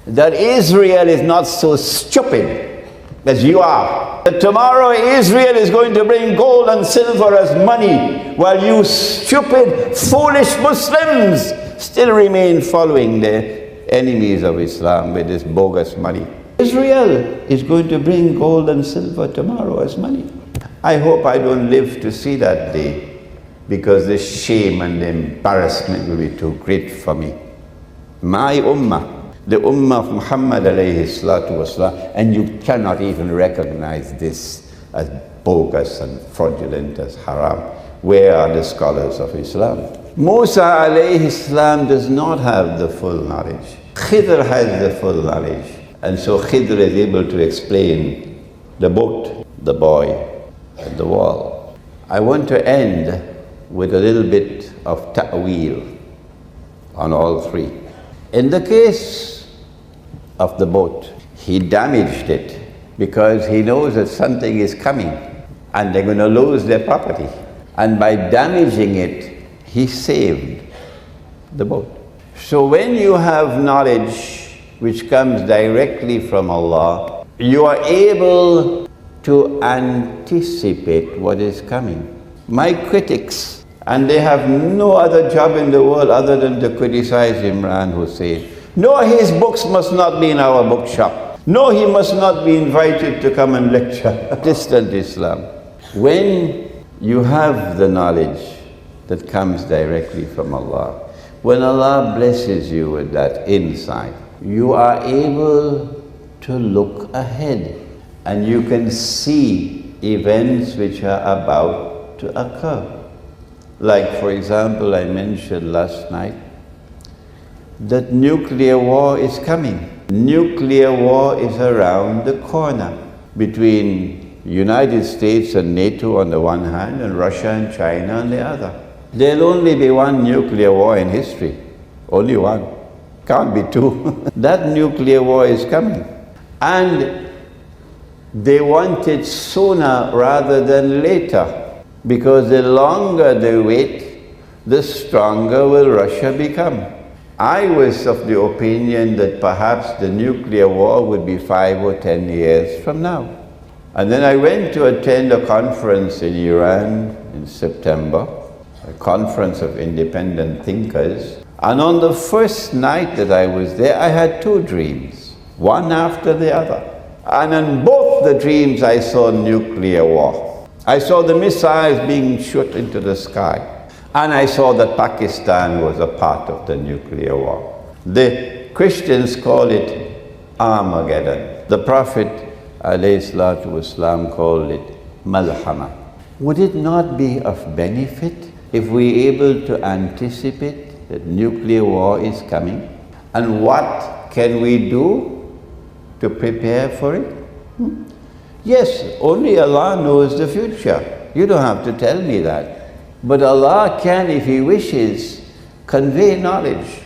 that Israel is not so stupid as you are. That tomorrow Israel is going to bring gold and silver as money, while you stupid, foolish Muslims still remain following the enemies of Islam with this bogus money. Israel is going to bring gold and silver tomorrow as money. I hope I don't live to see that day, because the shame and the embarrassment will be too great for me. My ummah, the ummah of Muhammad alayhi salatu wasalam, and you cannot even recognize this as bogus and fraudulent, as haram. Where are the scholars of Islam? Musa alayhi salam does not have the full knowledge. Khidr has the full knowledge. And so Khidr is able to explain the boat, the boy, and the wall. I want to end with a little bit of ta'weel on all 3. In the case of the boat, he damaged it because he knows that something is coming and they're going to lose their property. And by damaging it, he saved the boat. So when you have knowledge which comes directly from Allah, you are able to anticipate what is coming. My critics, and they have no other job in the world other than to criticize Imran Hosein. No, his books must not be in our bookshop. No, he must not be invited to come and lecture. Distant Islam. When you have the knowledge that comes directly from Allah, when Allah blesses you with that insight, you are able to look ahead and you can see events which are about to occur. Like, for example, I mentioned last night that nuclear war is coming. Nuclear war is around the corner between United States and NATO on the one hand and Russia and China on the other. There'll only be one nuclear war in history. Only one. Can't be two. That nuclear war is coming. And they want it sooner rather than later, because the longer they wait, the stronger will Russia become. I was of the opinion that perhaps the nuclear war would be 5 or 10 years from now. And then I went to attend a conference in Iran in September, a conference of independent thinkers. And on the first night that I was there, I had 2 dreams, one after the other. And in both the dreams I saw nuclear war. I saw the missiles being shot into the sky. And I saw that Pakistan was a part of the nuclear war. The Christians call it Armageddon. The Prophet ﷺ called it Malhama. Would it not be of benefit if we are able to anticipate that nuclear war is coming? And what can we do to prepare for it? Yes, only Allah knows the future. You don't have to tell me that. But Allah can, if He wishes, convey knowledge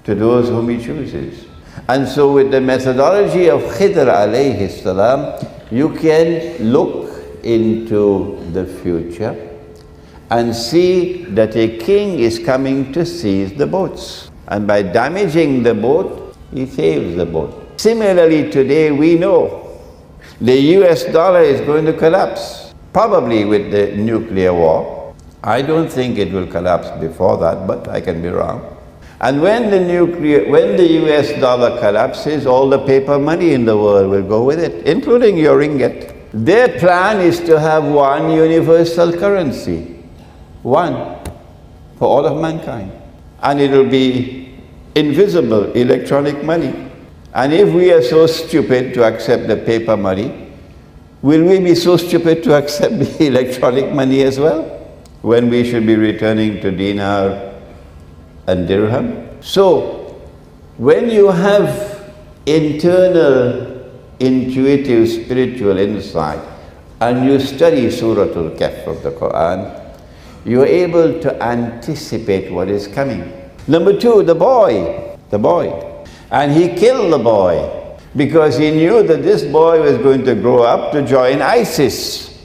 to those whom He chooses. And so with the methodology of Khidr alayhi salam, you can look into the future and see that a king is coming to seize the boats. And by damaging the boat, he saves the boat. Similarly, today we know the US dollar is going to collapse, probably with the nuclear war. I don't think it will collapse before that, but I can be wrong. And when the US dollar collapses, all the paper money in the world will go with it, including your ringgit. Their plan is to have one universal currency, one for all of mankind. And it will be invisible electronic money. And if we are so stupid to accept the paper money, will we be so stupid to accept the electronic money as well, when we should be returning to dinar and dirham? So, when you have internal, intuitive, spiritual insight, and you study Surah Al-Kahf of the Qur'an, you are able to anticipate what is coming. Number 2, the boy. And he killed the boy because he knew that this boy was going to grow up to join ISIS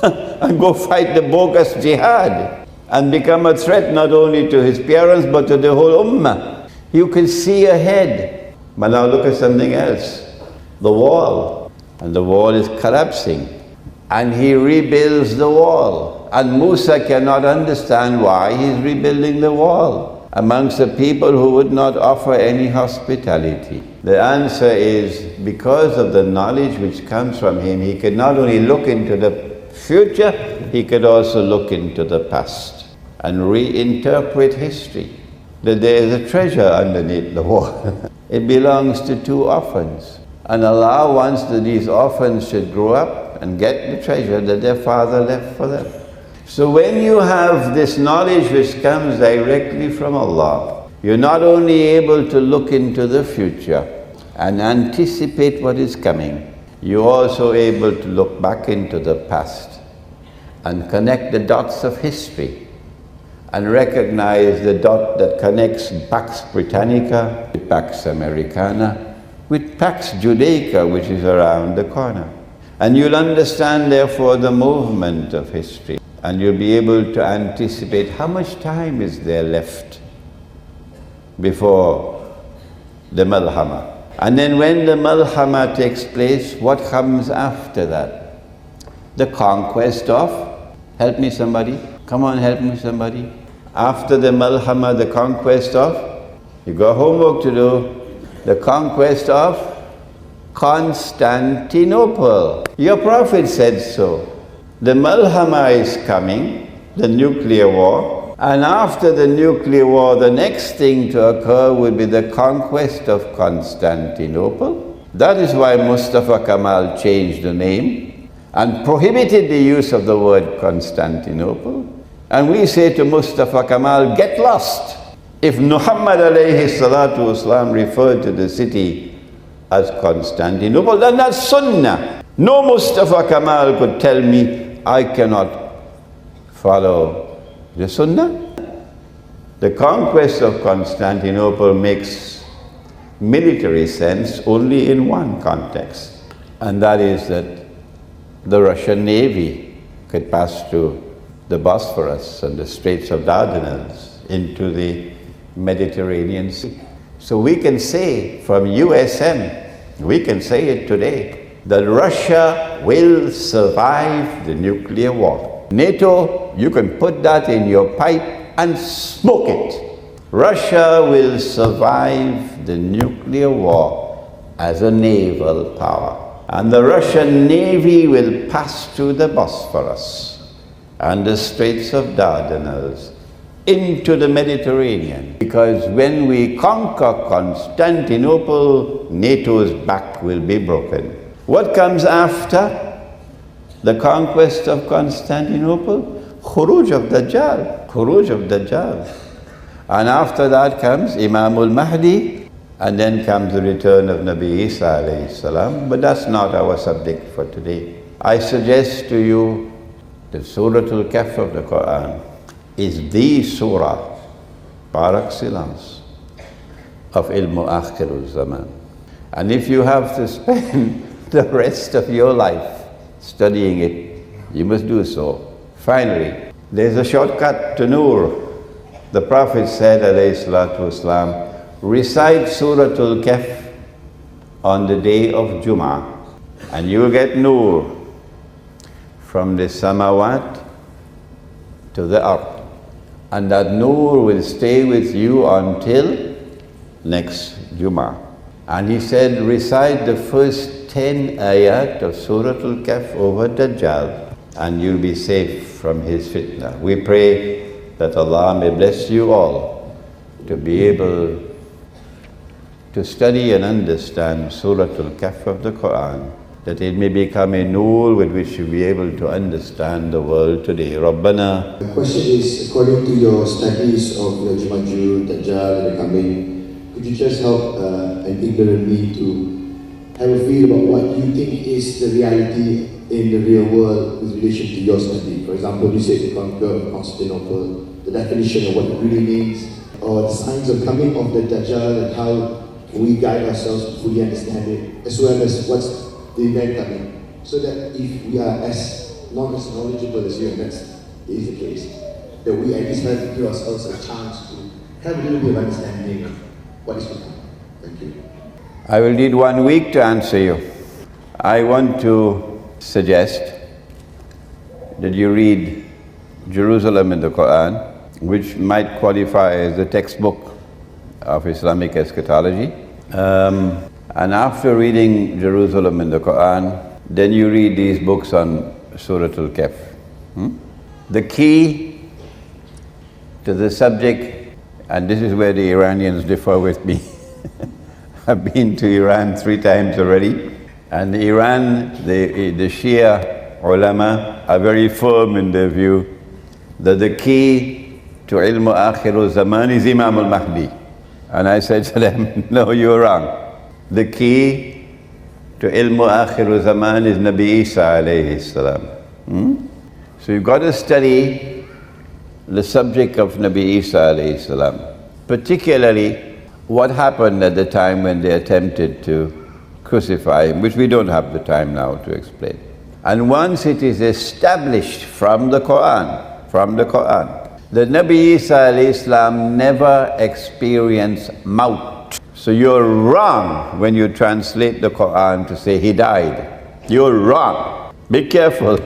and go fight the bogus jihad and become a threat not only to his parents but to the whole ummah. You can see ahead. But now look at something else. The wall. And the wall is collapsing. And he rebuilds the wall. And Musa cannot understand why he's rebuilding the wall amongst the people who would not offer any hospitality. The answer is because of the knowledge which comes from him, he could not only look into the future, he could also look into the past and reinterpret history. That there is a treasure underneath the wall. It belongs to 2 orphans. And Allah wants that these orphans should grow up and get the treasure that their father left for them. So when you have this knowledge which comes directly from Allah, you're not only able to look into the future and anticipate what is coming, you're also able to look back into the past and connect the dots of history and recognize the dot that connects Pax Britannica with Pax Americana with Pax Judaica, which is around the corner. And you'll understand therefore the movement of history. And you'll be able to anticipate how much time is there left before the Malhama. And then when the Malhama takes place, what comes after that? The conquest of, help me somebody, come on help me somebody. After the Malhama, the conquest of, you got homework to do, the conquest of Constantinople. Your Prophet said so. The Malhama is coming, the nuclear war, and after the nuclear war, the next thing to occur will be the conquest of Constantinople. That is why Mustafa Kemal changed the name and prohibited the use of the word Constantinople. And we say to Mustafa Kemal, get lost. If Muhammad alayhi salatu wasalam referred to the city as Constantinople, then that's Sunnah. No Mustafa Kemal could tell me I cannot follow the Sunnah. The conquest of Constantinople makes military sense only in one context, and that is that the Russian Navy could pass through the Bosphorus and the Straits of Dardanelles into the Mediterranean Sea. So we can say from USM, we can say it today, that Russia will survive the nuclear war. NATO, you can put that in your pipe and smoke it. Russia will survive the nuclear war as a naval power. And the Russian Navy will pass through the Bosphorus and the Straits of Dardanelles into the Mediterranean. Because when we conquer Constantinople, NATO's back will be broken. What comes after the conquest of Constantinople? Khuruj of Dajjal. Khuruj of Dajjal. And after that comes Imam al-Mahdi, and then comes the return of Nabi Isa alayhi salam. But that's not our subject for today. I suggest to you that Surah Kahf of the Qur'an is the surah par excellence of Akhir al-Zaman. And if you have to spend the rest of your life studying it, you must do so. Finally, there's a shortcut to Nur. The Prophet said, alayhi salatu wasalam, recite Surah Kahf on the day of Jummah, and you will get Nur from the samawat to the earth. And that Nur will stay with you until next Jummah. And he said, recite the first 10 ayat of Surah Kahf over Dajjal, and you'll be safe from his fitna. We pray that Allah may bless you all to be able to study and understand Surah Kahf of the Qur'an, that it may become a nur with which you'll be able to understand the world today. Rabbana. The question is, according to your studies of the Majuj, Dajjal, and the coming, could you just help an ignorant me to have a feel about what you think is the reality in the real world with relation to your study? For example, you said to conquer Constantinople, the definition of what it really means, or the signs of coming of the Dajjal and how we guide ourselves to fully understand it, as well as what's the event coming, so that if we are as knowledgeable as you, and that is the case, that we at least have to give ourselves a chance to have a little bit of understanding of what is to come. Thank you. I will need 1 week to answer you. I want to suggest that you read Jerusalem in the Qur'an, which might qualify as the textbook of Islamic Eschatology. And after reading Jerusalem in the Qur'an, then you read these books on Surah Kahf. The key to the subject, and this is where the Iranians differ with me. I've been to Iran 3 times already, and Iran, the Shia ulama are very firm in their view that the key to ilm Akhir al-Zaman is Imam al-Mahdi. And I said to them, no, you're wrong. The key to ilm Akhir al-Zaman is Nabi Isa alayhi salam. So you've got to study the subject of Nabi Isa alayhi salam, particularly what happened at the time when they attempted to crucify him, which we don't have the time now to explain. And once it is established from the Qur'an, that Nabi Isa alayhi salam never experienced maut. So you're wrong when you translate the Qur'an to say he died. You're wrong. Be careful.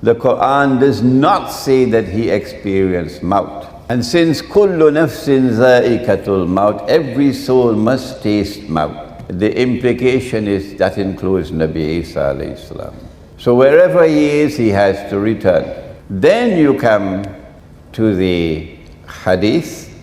The Qur'an does not say that he experienced maut. And since kullu nafsin za'iqatul maut, every soul must taste maut. the implication is that includes Nabi Isa alayhi salam. So wherever he is, he has to return. Then you come to the hadith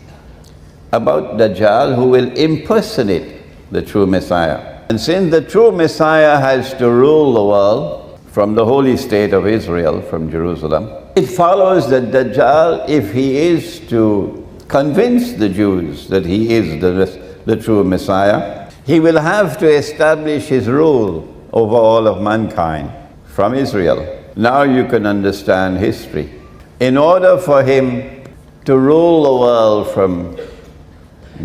about Dajjal, who will impersonate the true Messiah. And since the true Messiah has to rule the world from the holy state of Israel, from Jerusalem, it follows that Dajjal, if he is to convince the Jews that he is the true Messiah, he will have to establish his rule over all of mankind from Israel. Now you can understand history. In order for him to rule the world from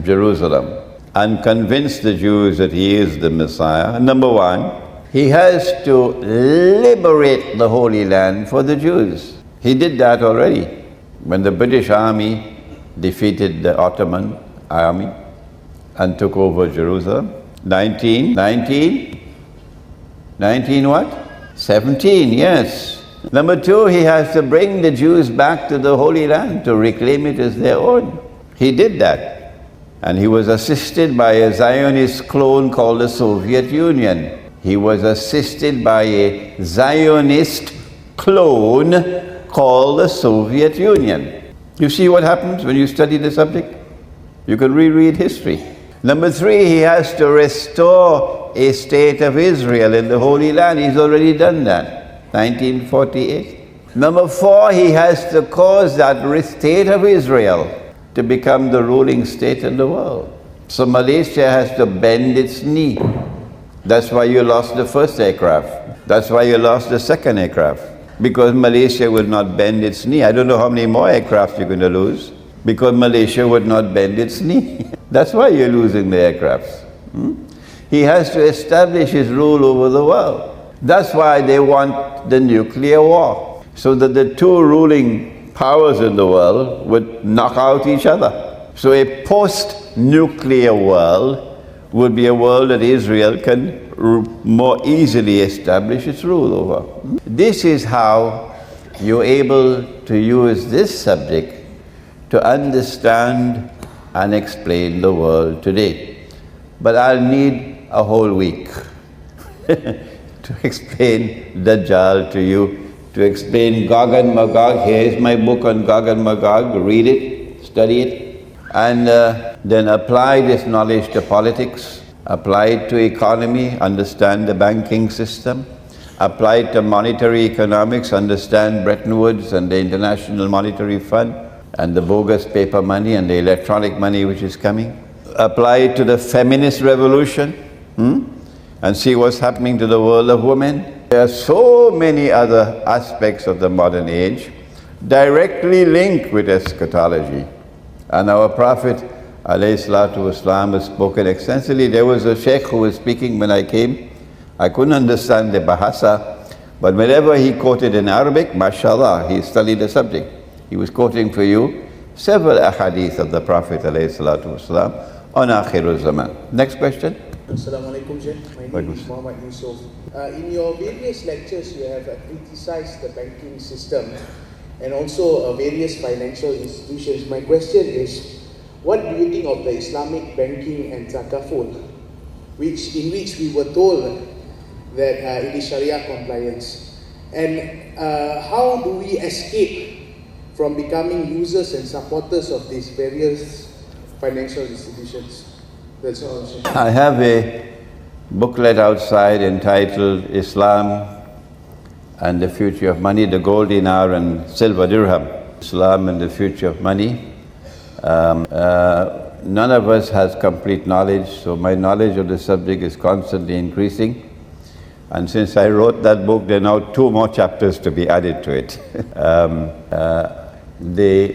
Jerusalem and convince the Jews that he is the Messiah, number one, he has to liberate the Holy Land for the Jews. He did that already when the British army defeated the Ottoman army and took over Jerusalem. 19 what? 17, yes. Number two, he has to bring the Jews back to the Holy Land to reclaim it as their own. He did that. And he was assisted by a Zionist clone called the Soviet Union. He was assisted by a Zionist clone called the Soviet Union. You see what happens when you study the subject? You can reread history. Number three, he has to restore a state of Israel in the Holy Land. He's already done that, 1948. Number four, he has to cause that state of Israel to become the ruling state in the world. So Malaysia has to bend its knee. That's why you lost the first aircraft. That's why you lost the second aircraft. Because Malaysia will not bend its knee. I don't know how many more aircraft you're going to lose. Because Malaysia would not bend its knee. That's why you're losing the aircrafts. He has to establish his rule over the world. That's why they want the nuclear war, so that the two ruling powers in the world would knock out each other. So a post-nuclear world would be a world that Israel can more easily establish its rule over. This is how you're able to use this subject to understand and explain the world today. But I'll need a whole week to explain Dajjal to you, to explain Gog and Magog. Here is my book on Gog and Magog. Read it, study it, and then apply this knowledge to politics, apply it to economy, understand the banking system, apply it to monetary economics, understand Bretton Woods and the International Monetary Fund, and the bogus paper money and the electronic money which is coming. Apply it to the feminist revolution, and see what's happening to the world of women. There are so many other aspects of the modern age directly linked with eschatology. And our Prophet ﷺ has spoken extensively. There was a sheikh who was speaking when I came. I couldn't understand the bahasa, but whenever he quoted in Arabic, mashallah, he studied the subject. He was quoting for you several ahadith of the Prophet ﷺ on Akhir al-Zaman. Next question. Assalamu alaikum, Sheikh. My name is Muhammad Yusuf. In your various lectures, you have criticized the banking system and also various financial institutions. My question is, what do you think of the Islamic banking and zakaful, in which we were told that it is Sharia compliance? And how do we escape from becoming users and supporters of these various financial institutions? That's all. I have a booklet outside entitled Islam and the Future of Money, the gold dinar and silver dirham. Islam and the Future of Money. None of us has complete knowledge, so my knowledge of the subject is constantly increasing. And since I wrote that book, there are now 2 more chapters to be added to it. The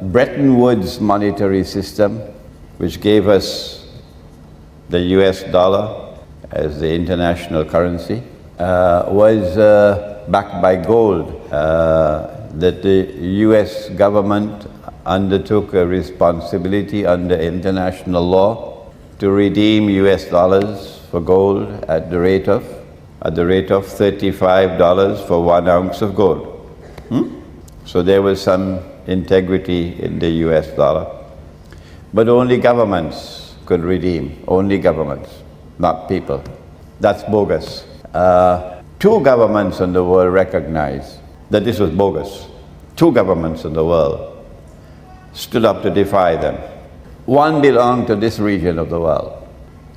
Bretton Woods monetary system, which gave us the US dollar as the international currency, was backed by gold. That the US government undertook a responsibility under international law to redeem US dollars for gold at the rate of $35 for 1 ounce of gold. So there was some integrity in the US dollar. But only governments could redeem, only governments, not people. That's bogus. Two governments in the world recognized that this was bogus. Two governments in the world stood up to defy them. One belonged to this region of the world,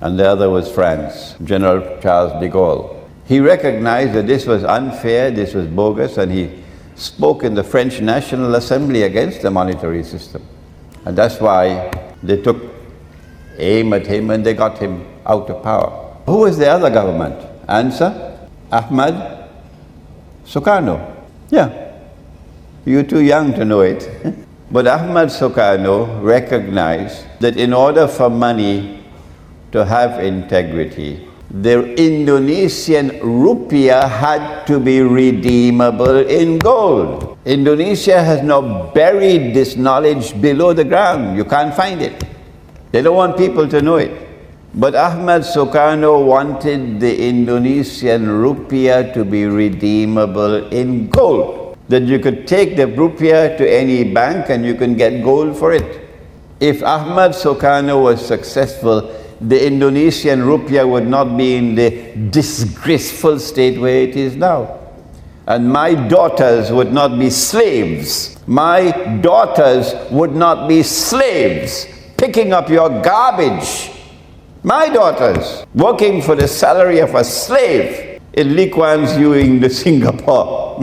and the other was France, General Charles de Gaulle. He recognized that this was unfair, this was bogus, and he spoke in the French National Assembly against the monetary system. And that's why they took aim at him and they got him out of power. Who was the other government? Answer? Ahmad Sukarno. Yeah. You're too young to know it. But Ahmad Sukarno recognized that in order for money to have integrity, the Indonesian rupiah had to be redeemable in gold. Indonesia has now buried this knowledge below the ground. You can't find it. They don't want people to know it. But Ahmad Sukarno wanted the Indonesian rupiah to be redeemable in gold. That you could take the rupiah to any bank and you can get gold for it. If Ahmad Sukarno was successful, the Indonesian rupiah would not be in the disgraceful state where it is now. And my daughters would not be slaves. My daughters would not be slaves picking up your garbage. My daughters working for the salary of a slave in Lee Kuan Yew in Singapore.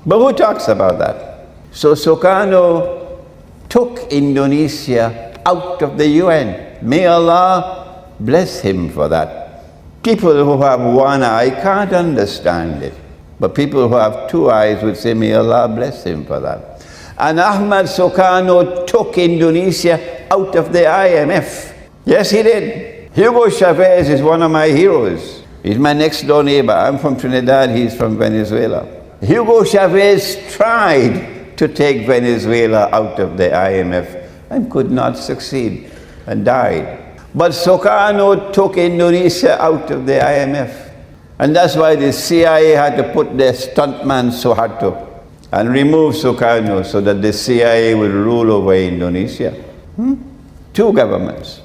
But who talks about that? So Sukarno took Indonesia out of the UN. May Allah bless him for that. People who have one eye can't understand it. But people who have two eyes would say, may Allah bless him for that. And Ahmad Sukarno took Indonesia out of the IMF. Yes, he did. Hugo Chavez is one of my heroes. He's my next door neighbor. I'm from Trinidad, he's from Venezuela. Hugo Chavez tried to take Venezuela out of the IMF and could not succeed and died. But Sukarno took Indonesia out of the IMF. And that's why the CIA had to put their stuntman Suharto and remove Sukarno so that the CIA will rule over Indonesia. Two governments.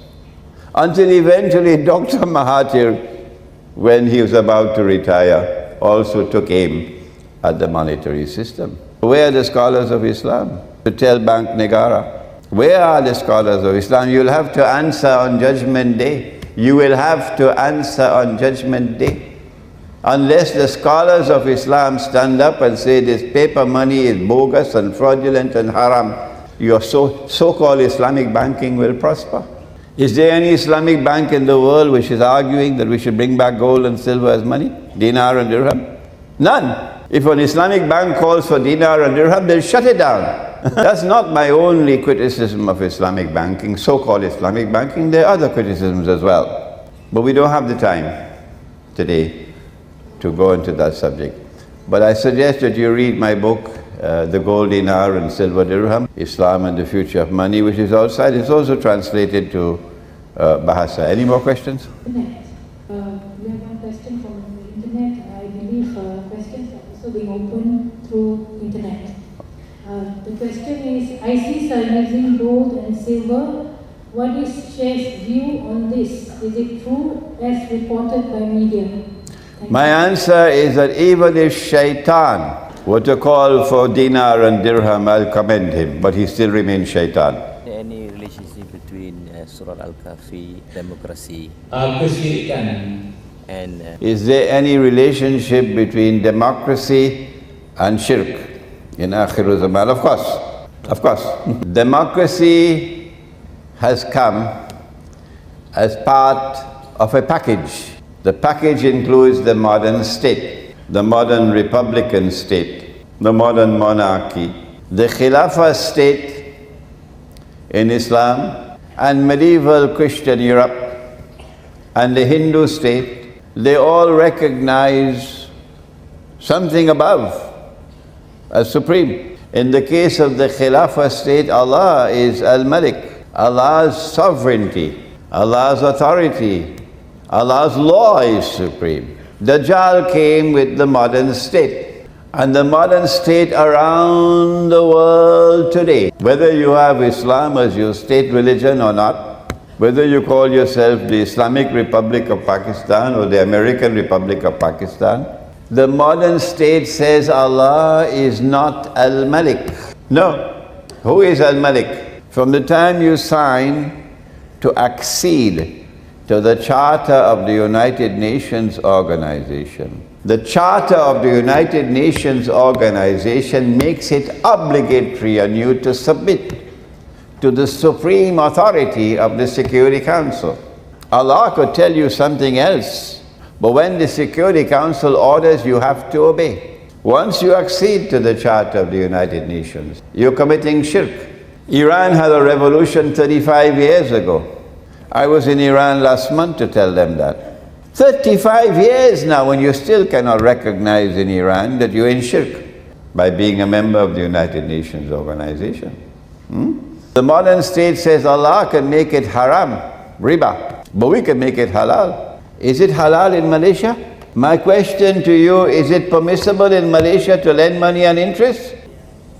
Until eventually Dr. Mahathir, when he was about to retire, also took aim at the monetary system. Where are the scholars of Islam to tell Bank Negara? Where are the scholars of Islam? You'll have to answer on Judgment Day. You will have to answer on Judgment Day. Unless the scholars of Islam stand up and say this paper money is bogus and fraudulent and haram, your so-called Islamic banking will prosper. Is there any Islamic bank in the world which is arguing that we should bring back gold and silver as money? Dinar and dirham? None. If an Islamic bank calls for dinar and dirham, they'll shut it down. That's not my only criticism of Islamic banking, so-called Islamic banking. There are other criticisms as well. But we don't have the time today to go into that subject. But I suggest that you read my book, The Gold Dinar and Silver Dirham, Islam and the Future of Money, which is outside. It's also translated to Bahasa. Any more questions? Internet. We have one question from the internet. I believe questions are also being opened through internet. The question is, ISIS are using gold and silver. What is Sheikh's view on this? Is it true as reported by media? My answer is that even if Shaitan were to call for dinar and dirham, I'll commend him, but he still remains Shaitan. Any relationship between Surah Al-Kahf, democracy, and is there any relationship between democracy and shirk in Akhir al-Zaman? Of course, of course. Democracy has come as part of a package. The package includes the modern state, the modern republican state, the modern monarchy, the Khilafah state in Islam, and medieval Christian Europe, and the Hindu state. They all recognize something above as supreme. In the case of the Khilafah state, Allah is Al-Malik, Allah's sovereignty, Allah's authority, Allah's law is supreme. Dajjal came with the modern state. And the modern state around the world today, whether you have Islam as your state religion or not, Whether you call yourself the Islamic Republic of Pakistan or the American Republic of Pakistan, the modern state says Allah is not Al-Malik. No. Who is Al-Malik? From the time you sign to accede to the Charter of the United Nations Organization, the Charter of the United Nations Organization makes it obligatory on you to submit to the supreme authority of the Security Council. Allah could tell you something else, but when the Security Council orders, you have to obey. Once you accede to the Charter of the United Nations, you're committing shirk. Iran had a revolution 35 years ago. I was in Iran last month to tell them that. 35 years now, and you still cannot recognize in Iran that you're in shirk by being a member of the United Nations Organization. The modern state says Allah can make it haram, riba, but we can make it halal. Is it halal in Malaysia? My question to you, is it permissible in Malaysia to lend money on interest?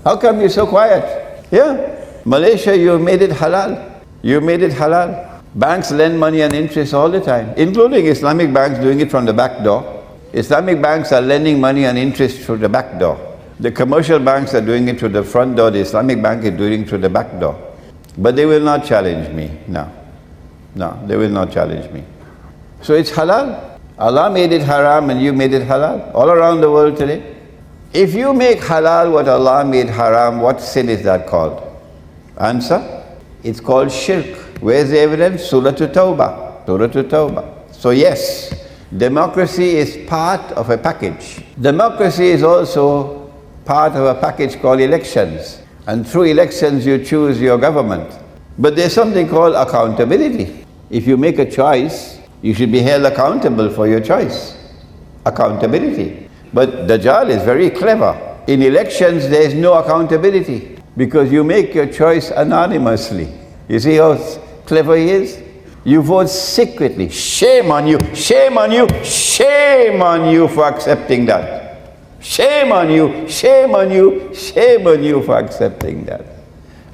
How come you're so quiet? Yeah, Malaysia, you made it halal. You made it halal. Banks lend money on interest all the time, including Islamic banks doing it from the back door. Islamic banks are lending money on interest through the back door. The commercial banks are doing it through the front door, the Islamic bank is doing it through the back door. But they will not challenge me, no. No, they will not challenge me. So it's halal. Allah made it haram and you made it halal, all around the world today. If you make halal what Allah made haram, what sin is that called? Answer? It's called shirk. Where's the evidence? Surah Tawbah. Surah Tawbah. So yes, democracy is part of a package. Democracy is also part of a package called elections. And through elections you choose your government. But there's something called accountability. If you make a choice, you should be held accountable for your choice. Accountability. But Dajjal is very clever. In elections there is no accountability because you make your choice anonymously. You see how clever he is? You vote secretly. Shame on you, shame on you, shame on you for accepting that. Shame on you, shame on you, shame on you for accepting that.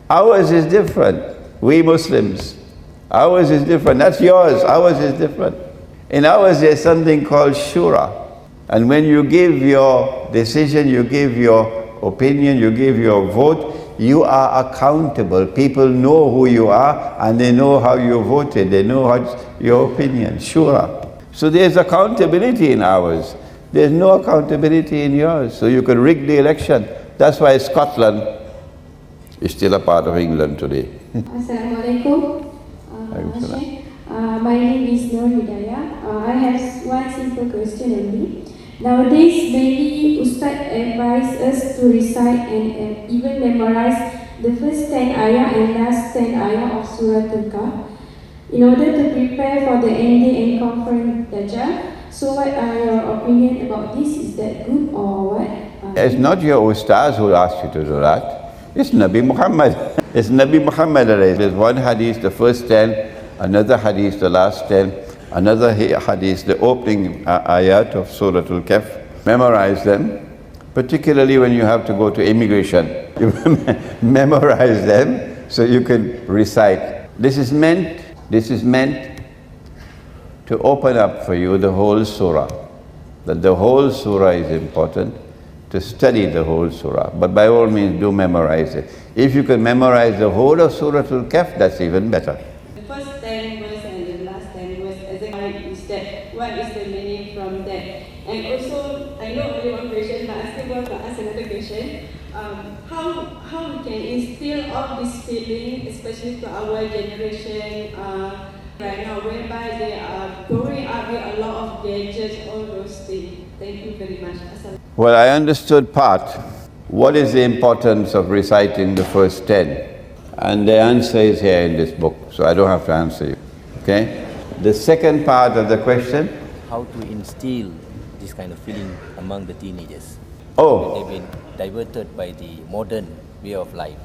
Ours is different. We Muslims, ours is different. That's yours, ours is different. In ours there's something called shura. And when you give your decision, you give your opinion, you give your vote, you are accountable. People know who you are and they know how you voted, they know your opinion, shura. So there's accountability in ours. There's no accountability in yours, so you can rig the election. That's why Scotland is still a part of England today. Assalamu alaikum. My name is Nur Hidayah. I have one simple question only. Nowadays, many Ustad advise us to recite and even memorize the first 10 ayah and last 10 ayah of Surah Kahf in order to prepare for the ending and confront Dajjal. So what are your opinion about this? Is that good or what? It's not your ustaz who asked you to do that. It's Nabi Muhammad. It's Nabi Muhammad. There's one hadith, the first 10, another hadith, the last 10, another hadith, the opening ayat of Surah Al-Kahf. Memorize them, particularly when you have to go to immigration. You memorize them so you can recite. This is meant to open up for you the whole surah. That the whole surah is important, to study the whole surah. But by all means do memorize it. If you can memorize the whole of Surah Al-Kahf, that's even better. The first 10 verse and the last 10 verse, exactly is that, what is the meaning from that? And also, I know only one question, but I still want to ask another question. How we can instill all this feeling, especially to our generation, right now, whereby they are growing up with a lot of gadgets, all those things. Thank you very much. Well, I understood part. What is the importance of reciting the first 10? And the answer is here in this book, so I don't have to answer you. Okay? The second part of the question? How to instill this kind of feeling among the teenagers? Oh. They've been diverted by the modern way of life.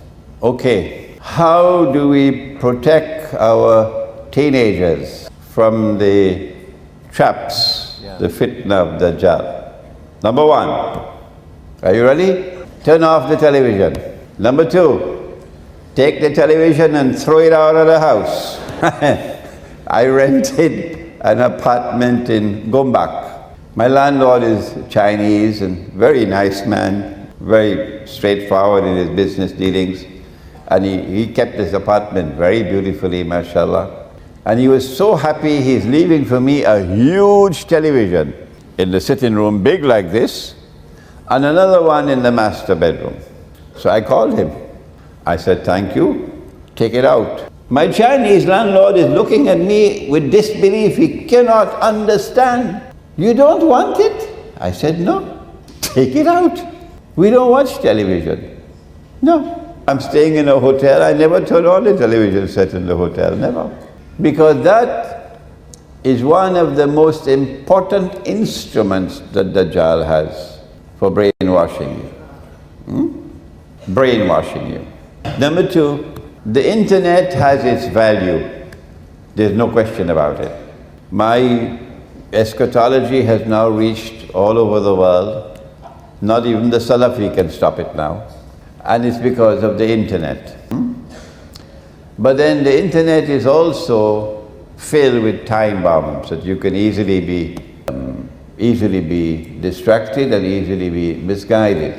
Okay. How do we protect our teenagers from the traps, the fitna of Dajjal? Number one, are you ready? Turn off the television. Number two, take the television and throw it out of the house. I rented an apartment in Gombak. My landlord is Chinese and very nice man, very straightforward in his business dealings. And he kept his apartment very beautifully, mashallah. And he was so happy, he's leaving for me a huge television in the sitting room, big like this, and another one in the master bedroom. So I called him. I said, thank you, take it out. My Chinese landlord is looking at me with disbelief. He cannot understand. You don't want it? I said, no, take it out. We don't watch television. No. I'm staying in a hotel, I never turn on the television set in the hotel, never. Because that is one of the most important instruments that Dajjal has for brainwashing you. Brainwashing you. Number two, the internet has its value. There's no question about it. My eschatology has now reached all over the world. Not even the Salafi can stop it now. And it's because of the internet. But then the internet is also filled with time bombs that you can easily be distracted and easily be misguided.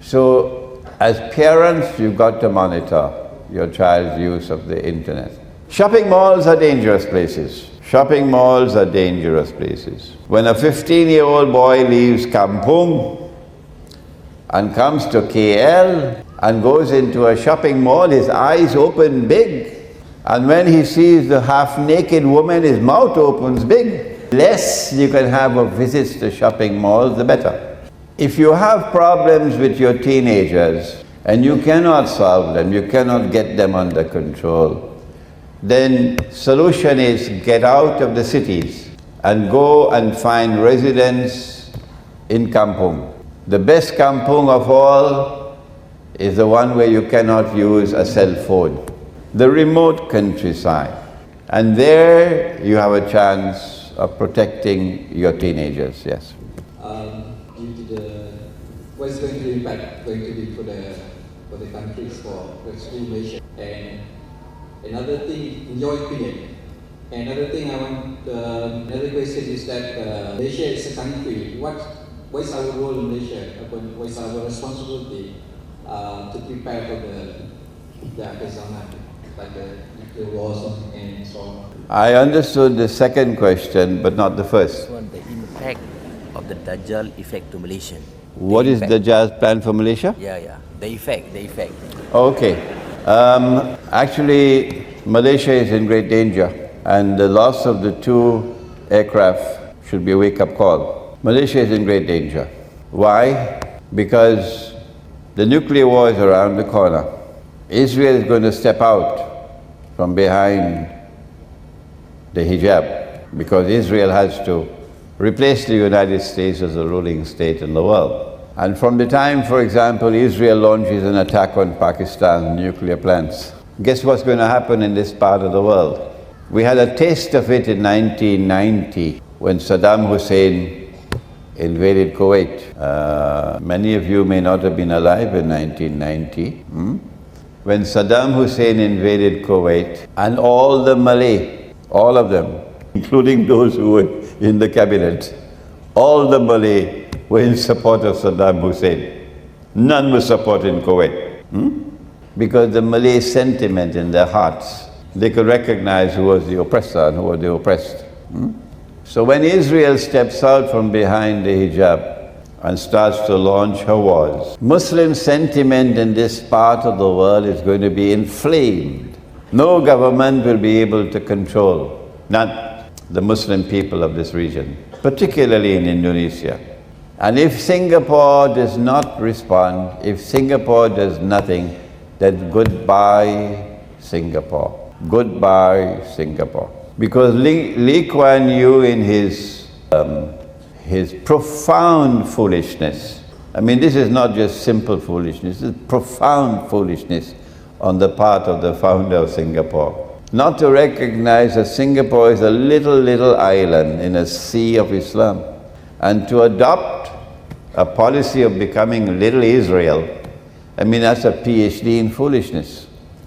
So as parents, you've got to monitor your child's use of the internet. Shopping malls are dangerous places. Shopping malls are dangerous places. When a 15-year-old boy leaves Kampung and comes to KL and goes into a shopping mall, his eyes open big. And when he sees the half-naked woman, his mouth opens big. Less you can have of visits to shopping malls, the better. If you have problems with your teenagers and you cannot solve them, you cannot get them under control, then solution is get out of the cities and go and find residence in kampung. The best kampung of all is the one where you cannot use a cell phone. The remote countryside. And there you have a chance of protecting your teenagers, yes. Due to the, what's going to be impact going to be for the countries, for especially Malaysia? And another thing, in your opinion, another thing I want, another question is that Malaysia is a country. What is our role in Malaysia? What is our responsibility to prepare for the al-Zaman, like the nuclear wars and so on? I understood the second question, but not the first. The impact of the Dajjal effect to Malaysia. What is Dajjal's plan for Malaysia? Yeah. The effect. Okay. Actually, Malaysia is in great danger, and the loss of the 2 aircraft should be a wake-up call. Malaysia is in great danger. Why? Because the nuclear war is around the corner. Israel is going to step out from behind the hijab, because Israel has to replace the United States as the ruling state in the world. And from the time, for example, Israel launches an attack on Pakistan's nuclear plants, guess what's going to happen in this part of the world? We had a taste of it in 1990 when Saddam Hussein invaded Kuwait. Many of you may not have been alive in 1990. When Saddam Hussein invaded Kuwait, and all the Malay, all of them, including those who were in the cabinet, all the Malay were in support of Saddam Hussein. None was supporting Kuwait. Because the Malay sentiment in their hearts, they could recognize who was the oppressor and who was the oppressed. So when Israel steps out from behind the hijab and starts to launch her wars, Muslim sentiment in this part of the world is going to be inflamed. No government will be able to control, not the Muslim people of this region, particularly in Indonesia. And if Singapore does not respond, if Singapore does nothing, then goodbye Singapore. Goodbye Singapore. Because Lee Kuan Yew in his profound foolishness, I mean this is not just simple foolishness, this is profound foolishness on the part of the founder of Singapore. Not to recognize that Singapore is a little island in a sea of Islam, and to adopt a policy of becoming little Israel, I mean that's a PhD in foolishness.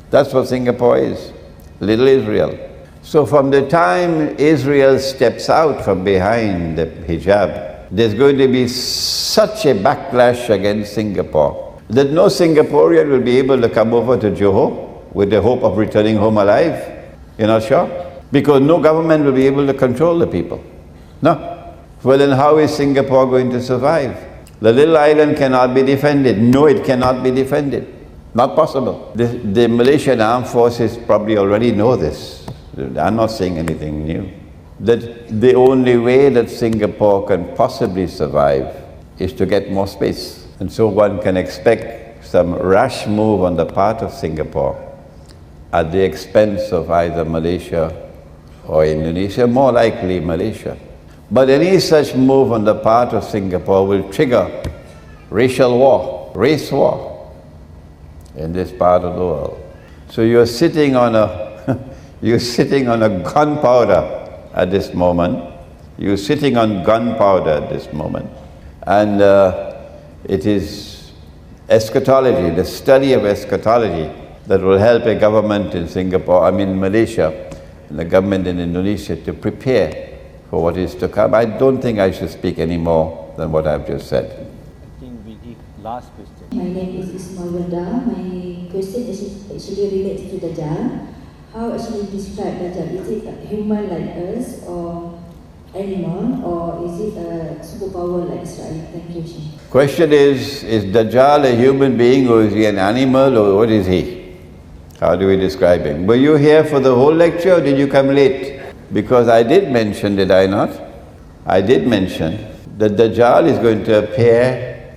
That's what Singapore is, little Israel. So from the time Israel steps out from behind the hijab, there's going to be such a backlash against Singapore that no Singaporean will be able to come over to Johor with the hope of returning home alive. You're not sure? Because no government will be able to control the people. No. Well, then how is Singapore going to survive? The little island cannot be defended. No, it cannot be defended. Not possible. The Malaysian armed forces probably already know this. I'm not saying anything new. That the only way that Singapore can possibly survive is to get more space. And so one can expect some rash move on the part of Singapore at the expense of either Malaysia or Indonesia, more likely Malaysia. But any such move on the part of Singapore will trigger racial war, race war in this part of the world. So you're sitting on a gunpowder at this moment. You're sitting on gunpowder at this moment. And it is eschatology, the study of eschatology, that will help a government in Malaysia, and the government in Indonesia to prepare for what is to come. I don't think I should speak any more than what I've just said. I think we give last question. My name is Ismail. My question is actually relates to Dajjal. How actually describe Dajjal? Is it a human like us, or animal, or is it a superpower like Israel? Thank you, Sheikh. Question is Dajjal a human being, or is he an animal, or what is he? How do we describe him? Were you here for the whole lecture, or did you come late? Because I did mention, did I not? I did mention that Dajjal is going to appear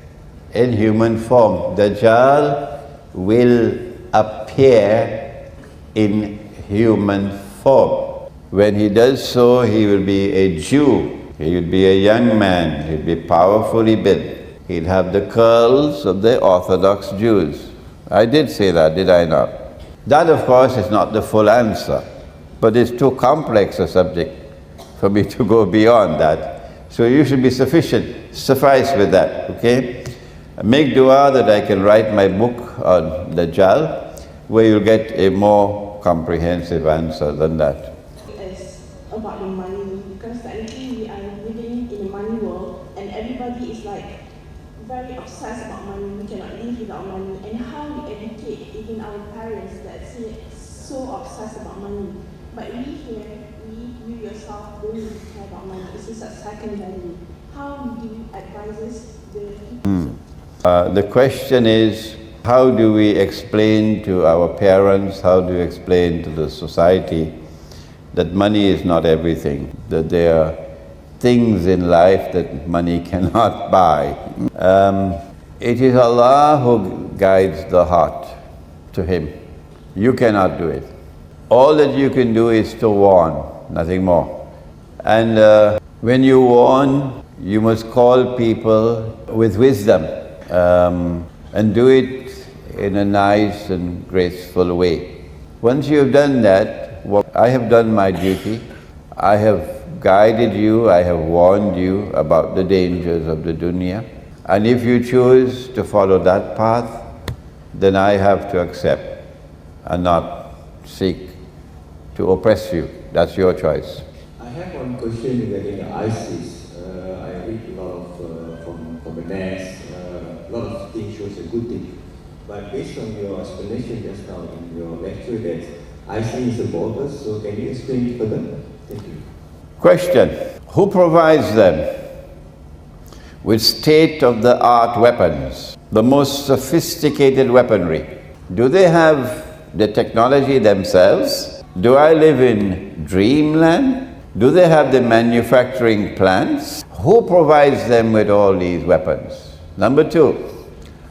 in human form. Dajjal will appear in human form. When he does so, he will be a Jew. He will be a young man. He'll be powerfully built. He'll have the curls of the Orthodox Jews. I did say that, did I not? That, of course, is not the full answer. But it's too complex a subject for me to go beyond that. So you should be suffice with that, okay? Make dua that I can write my book on Dajjal, where you'll get a more comprehensive answer than that. It's about the money, because technically we are living in a money world, and everybody is like very obsessed about money. We cannot live without money. And how we educate even our parents that so obsessed about money. But we here, you yourself don't really care about money. It's just a second value. How do you advise the people? The question is, how do we explain to our parents, how do we explain to the society that money is not everything, that there are things in life that money cannot buy? It is Allah who guides the heart to Him. You cannot do it. All that you can do is to warn, nothing more. And when you warn, you must call people with wisdom and do it in a nice and graceful way. Once you have done that, I have done my duty. I have guided you, I have warned you about the dangers of the dunya. And if you choose to follow that path, then I have to accept and not seek to oppress you. That's your choice. I have one question regarding ISIS. I read a lot of from the NAS, a lot of things shows a good thing. But based on your explanation just now in your lecture that ISIS is a bogus, so can you explain further? Thank you. Question: who provides them with state-of-the-art weapons, the most sophisticated weaponry? Do they have the technology themselves? Do I live in dreamland? Do they have the manufacturing plants? Who provides them with all these weapons? Number two,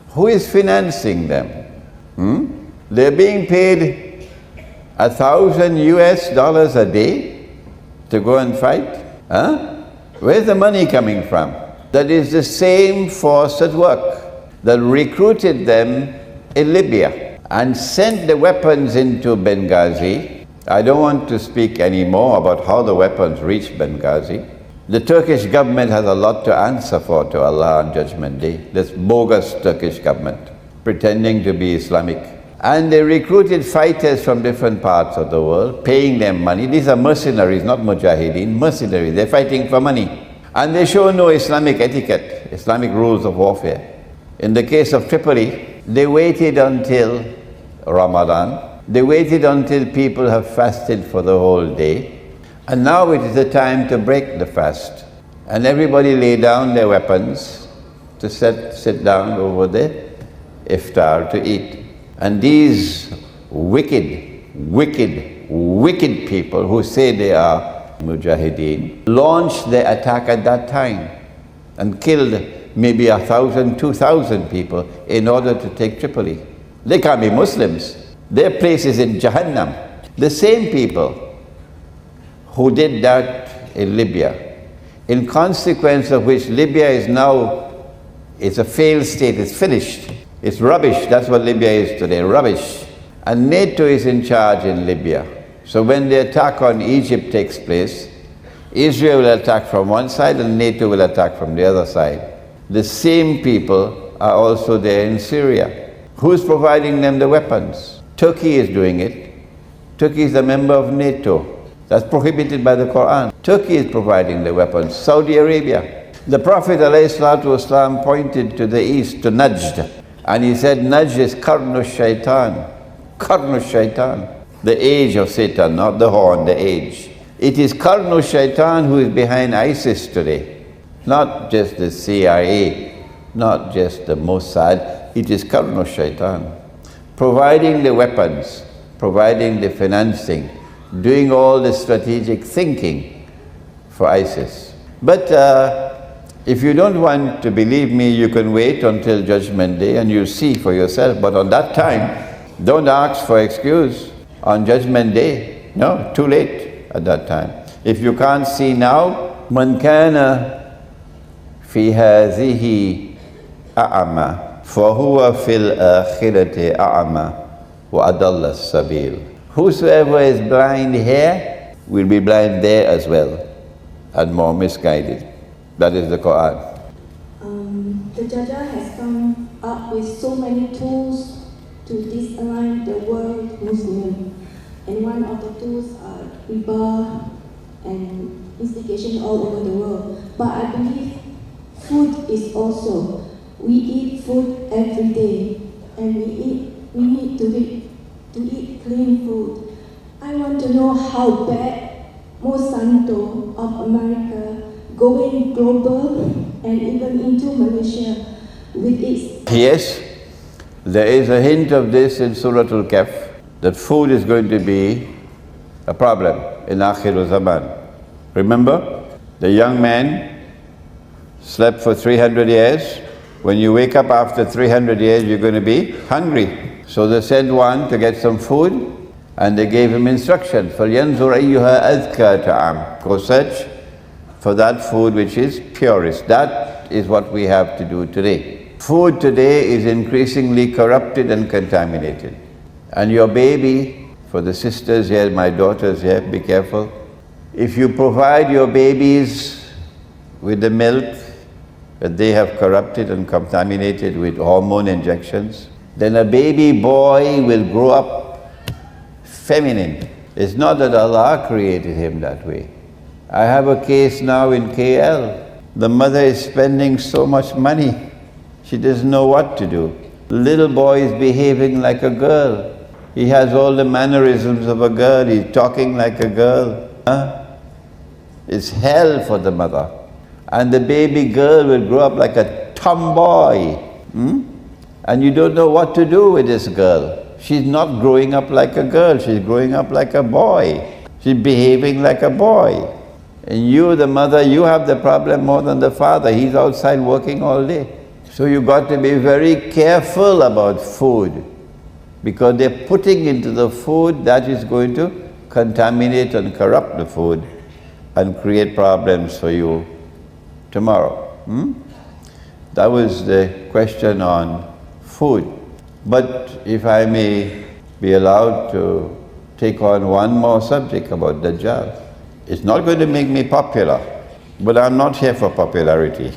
who is financing them? They're being paid $1,000 a day to go and fight? Where's the money coming from? That is the same force at work that recruited them in Libya and sent the weapons into Benghazi. I don't want to speak anymore about how the weapons reached Benghazi. The Turkish government has a lot to answer for to Allah on Judgment Day. This bogus Turkish government, pretending to be Islamic. And they recruited fighters from different parts of the world, paying them money. These are mercenaries, not mujahideen, mercenaries. They're fighting for money. And they show no Islamic etiquette, Islamic rules of warfare. In the case of Tripoli, they waited until Ramadan. They waited until people have fasted for the whole day. And now it is the time to break the fast. And everybody lay down their weapons to sit down over the iftar to eat. And these wicked people who say they are mujahideen launched their attack at that time and killed maybe 1,000, 2,000 people in order to take Tripoli. They can't be Muslims. Their place is in Jahannam. The same people who did that in Libya, in consequence of which Libya is now, it's a failed state, it's finished. It's rubbish, that's what Libya is today, rubbish. And NATO is in charge in Libya. So when the attack on Egypt takes place, Israel will attack from one side and NATO will attack from the other side. The same people are also there in Syria. Who's providing them the weapons? Turkey is doing it. Turkey is a member of NATO. That's prohibited by the Qur'an. Turkey is providing the weapons. Saudi Arabia. The Prophet ﷺ pointed to the east, to Najd. And he said, Najd is Qarnu Shaitan. Qarnu Shaitan. The age of Satan, not the horn, the age. It is Qarnu Shaitan who is behind ISIS today. Not just the CIA, not just the Mossad. It is Qarnu Shaitan. Providing the weapons, providing the financing, doing all the strategic thinking for ISIS. But if you don't want to believe me, you can wait until Judgment Day and you'll see for yourself. But on that time, don't ask for excuse on Judgment Day. No, too late at that time. If you can't see now, man kana fi hadhihi a'ama fahuwa fil akhirati a'ama wa adalla as-sabil. Whosoever is blind here will be blind there as well and more misguided. That is the Qur'an. The Dajjal has come up with so many tools to disalign the world Muslim. And one of the tools are riba and instigation all over the world. But I believe food is also. We eat food every day, and we need to eat clean food. I want to know how bad Monsanto of America going global and even into Malaysia with its... Yes, there is a hint of this in Surah Kahf, that food is going to be a problem in Akhir al-Zaman. Remember, the young man slept for 300 years. When you wake up after 300 years, you're going to be hungry. So they sent one to get some food, and they gave him instructions. فَلْيَنْظُرْ أَيُّهَا أَذْكَى طَعَامٍ. Go search for that food which is purest. That is what we have to do today. Food today is increasingly corrupted and contaminated. And your baby, for the sisters here, my daughters here, be careful. If you provide your babies with the milk that they have corrupted and contaminated with hormone injections, then a baby boy will grow up feminine. It's not that Allah created him that way. I have a case now in KL. The mother is spending so much money, she doesn't know what to do. Little boy is behaving like a girl. He has all the mannerisms of a girl, he's talking like a girl. It's hell for the mother. And the baby girl will grow up like a tomboy. And you don't know what to do with this girl. She's not growing up like a girl, she's growing up like a boy. She's behaving like a boy. And you, the mother, you have the problem more than the father. He's outside working all day. So you got to be very careful about food, because they're putting into the food that is going to contaminate and corrupt the food and create problems for you tomorrow. That was the question on food. But if I may be allowed to take on one more subject about Dajjal. It's not going to make me popular, but I'm not here for popularity.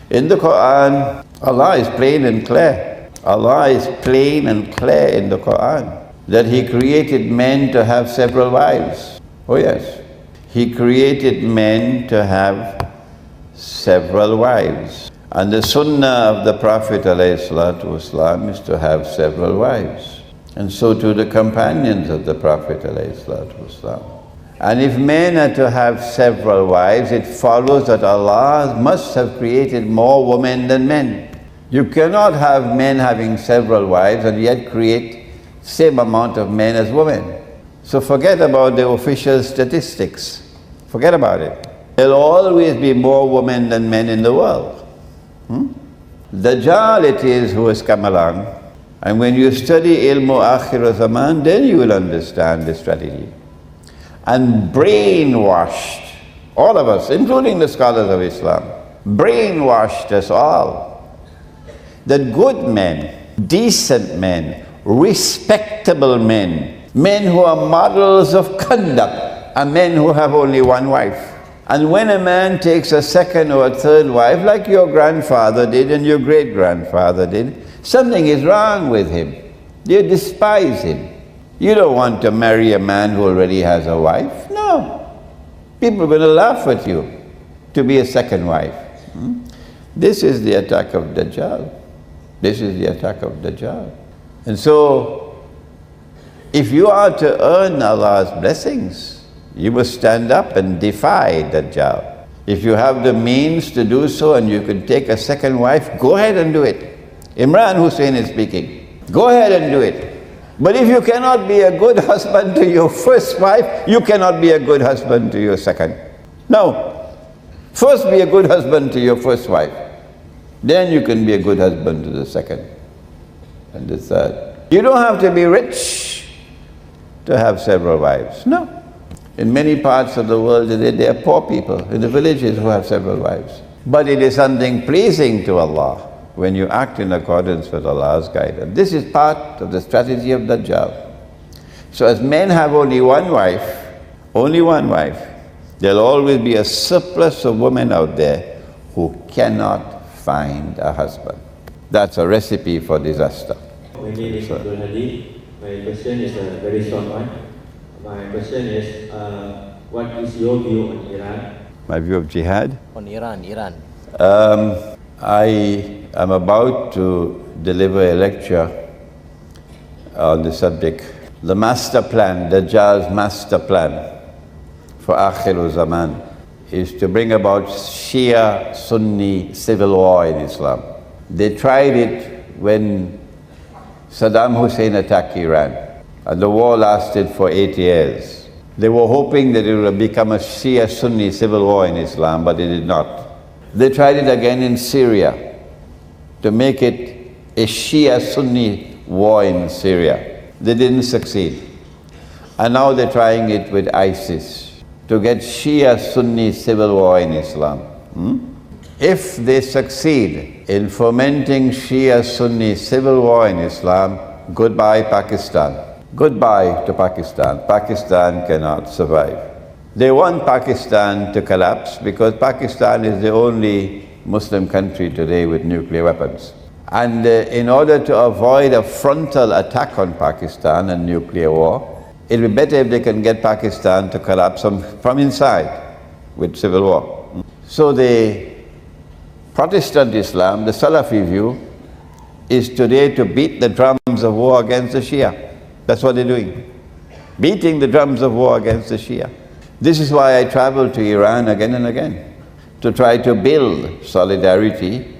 In the Quran, Allah is plain and clear. Allah is plain and clear in the Qur'an that He created men to have several wives. Oh yes, He created men to have several wives. And the sunnah of the Prophet ﷺ is to have several wives. And so too the companions of the Prophet ﷺ. And if men are to have several wives, it follows that Allah must have created more women than men. You cannot have men having several wives and yet create same amount of men as women. So forget about the official statistics. Forget about it. There'll always be more women than men in the world. Dajjal it is who has come along. And when you study ilmu Akhir al-Zaman, then you will understand the strategy. And brainwashed, all of us, including the scholars of Islam, brainwashed us all, that good men, decent men, respectable men, men who are models of conduct, are men who have only one wife. And when a man takes a second or a third wife, like your grandfather did and your great-grandfather did, something is wrong with him. You despise him. You don't want to marry a man who already has a wife. No. People are going to laugh at you to be a second wife. This is the attack of Dajjal. This is the attack of Dajjal. And so, if you are to earn Allah's blessings, you must stand up and defy Dajjal. If you have the means to do so and you can take a second wife, go ahead and do it. Imran Hosein is speaking. Go ahead and do it. But if you cannot be a good husband to your first wife, you cannot be a good husband to your second. No. First be a good husband to your first wife. Then you can be a good husband to the second and the third. You don't have to be rich to have several wives. No. In many parts of the world today, there are poor people in the villages who have several wives. But it is something pleasing to Allah when you act in accordance with Allah's guidance. This is part of the strategy of Dajjal. So as men have only one wife, there'll always be a surplus of women out there who cannot find a husband. That's a recipe for disaster. My name is Abdul Hadi. My question is a very short one. My question is, what is your view on Iran? My view of jihad? On Iran. I am about to deliver a lecture on the subject, the master plan, Dajjal's master plan for Akhir al-Zaman is to bring about Shia-Sunni civil war in Islam. They tried it when Saddam Hussein attacked Iran, and the war lasted for 8 years. They were hoping that it would become a Shia-Sunni civil war in Islam, but it did not. They tried it again in Syria to make it a Shia-Sunni war in Syria. They didn't succeed. And now they're trying it with ISIS to get Shia-Sunni civil war in Islam. If they succeed in fomenting Shia-Sunni civil war in Islam, goodbye Pakistan. Goodbye to Pakistan. Pakistan cannot survive. They want Pakistan to collapse because Pakistan is the only Muslim country today with nuclear weapons. And in order to avoid a frontal attack on Pakistan and nuclear war, it would be better if they can get Pakistan to collapse from inside with civil war. So the Protestant Islam, the Salafi view, is today to beat the drums of war against the Shia. That's what they're doing. Beating the drums of war against the Shia. This is why I travel to Iran again and again, to try to build solidarity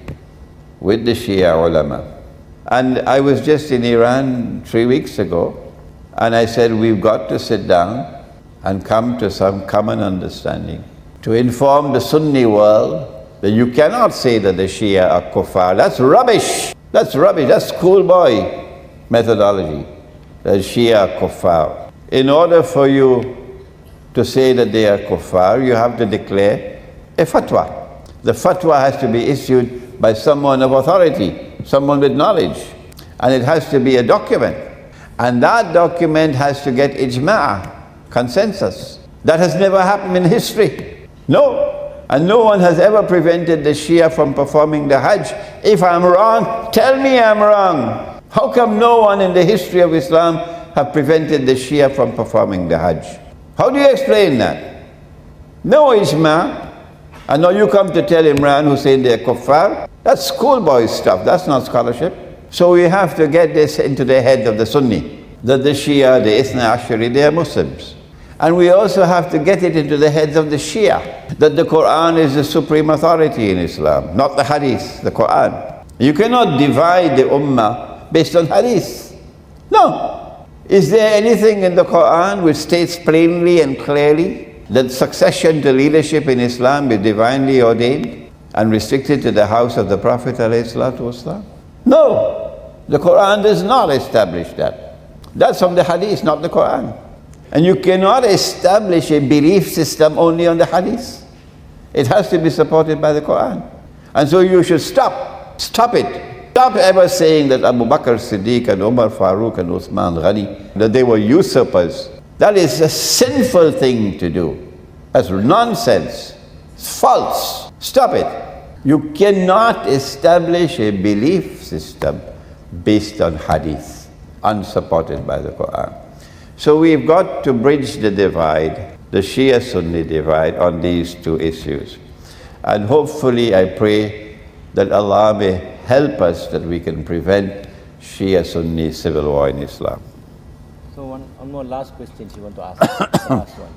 with the Shia ulama. And I was just in Iran 3 weeks ago, and I said we've got to sit down and come to some common understanding to inform the Sunni world that you cannot say that the Shia are kuffar. That's rubbish. That's rubbish. That's schoolboy methodology. The Shia are kuffar. In order for you to say that they are kuffar, you have to declare a fatwa. The fatwa has to be issued by someone of authority, someone with knowledge. And it has to be a document. And that document has to get ijma', consensus. That has never happened in history. No. And no one has ever prevented the Shia from performing the Hajj. If I'm wrong, tell me I'm wrong. How come no one in the history of Islam have prevented the Shia from performing the Hajj? How do you explain that? No ijma. And now you come to tell Imran Hossein they're kuffar? That's schoolboy stuff, that's not scholarship. So we have to get this into the head of the Sunni, that the Shia, the Ithna Ashari, they are Muslims. And we also have to get it into the heads of the Shia, that the Qur'an is the supreme authority in Islam, not the Hadith, the Qur'an. You cannot divide the Ummah based on Hadith. No. Is there anything in the Qur'an which states plainly and clearly that succession to leadership in Islam is divinely ordained and restricted to the house of the Prophet ﷺ? No. The Qur'an does not establish that. That's from the Hadith, not the Qur'an. And you cannot establish a belief system only on the Hadith. It has to be supported by the Qur'an. And so you should stop. Stop it. Stop ever saying that Abu Bakr Siddiq and Umar Farooq and Uthman Ghani, that they were usurpers. That is a sinful thing to do. That's nonsense. It's false. Stop it. You cannot establish a belief system based on Hadith, unsupported by the Qur'an. So we've got to bridge the divide, the Shia-Sunni divide, on these two issues. And hopefully I pray that Allah may help us that we can prevent Shia-Sunni civil war in Islam. So one more last question you want to ask. The last one.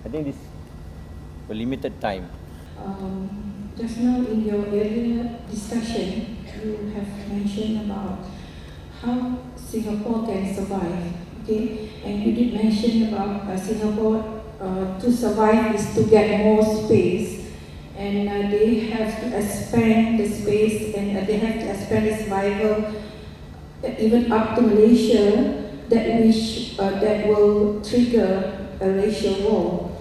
I think this for limited time. Just now in your earlier discussion, you have mentioned about how Singapore can survive. Okay, and you did mention about Singapore to survive is to get more space, and they have to expand the space, and they have to expand the survival even up to Malaysia, that will trigger a racial war.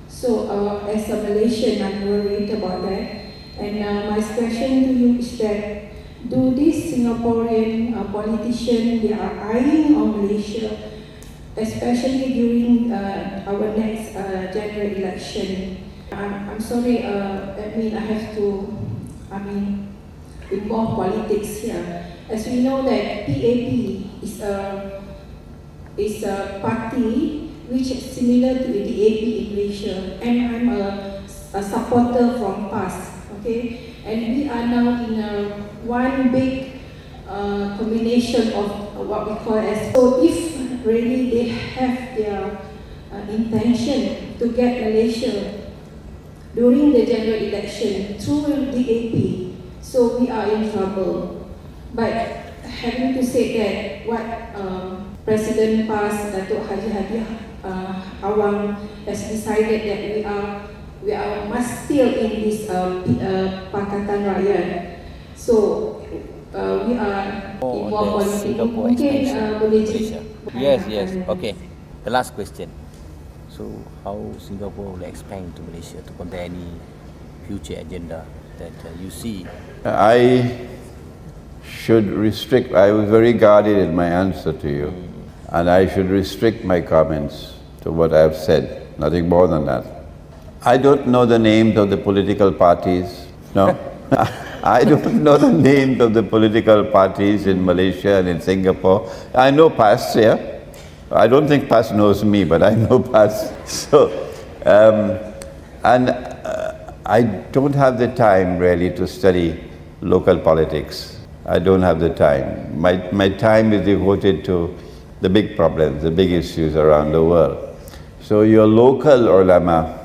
So as a Malaysian, I'm worried about that. And my question to you is that, do these Singaporean politicians, they are eyeing on Malaysia, especially during our next general election? I'm sorry, I have to, involve politics here. As we know that PAP is a party which is similar to the DAP in Malaysia, and I'm a supporter from PAS. Okay, and we are now in one big combination of what we call as. So if really they have their intention to get Malaysia during the general election through DAP, so we are in trouble. But having to say that, what President PAS, Datuk Haji Hadi Awang, has decided that we are must still in this Pakatan Rakyat. So we are involved Singapore expansion. Yes. Okay. The last question. So how Singapore will expand to Malaysia to counter any future agenda that you see? I should restrict, I was very guarded in my answer to you, and I should restrict my comments to what I have said, nothing more than that. I don't know the names of the political parties, no. I don't know the names of the political parties in Malaysia and in Singapore. I know PAS, yeah. I don't think PAS knows me, but I know PAS. So, I don't have the time really to study local politics. I don't have the time. My time is devoted to the big problems, the big issues around the world. So your local ulama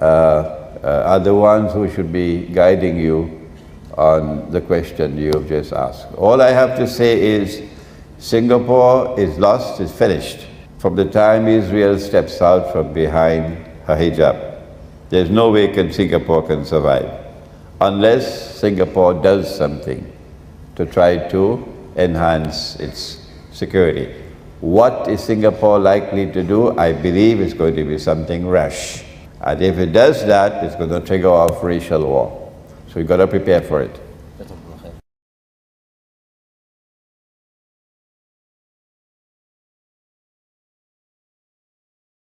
are the ones who should be guiding you on the question you have just asked. All I have to say is Singapore is lost, is finished. From the time Israel steps out from behind her hijab, there's no way Singapore can survive unless Singapore does something to try to enhance its security. What is Singapore likely to do? I believe it's going to be something rash. And if it does that, it's going to trigger off racial war. So you've got to prepare for it.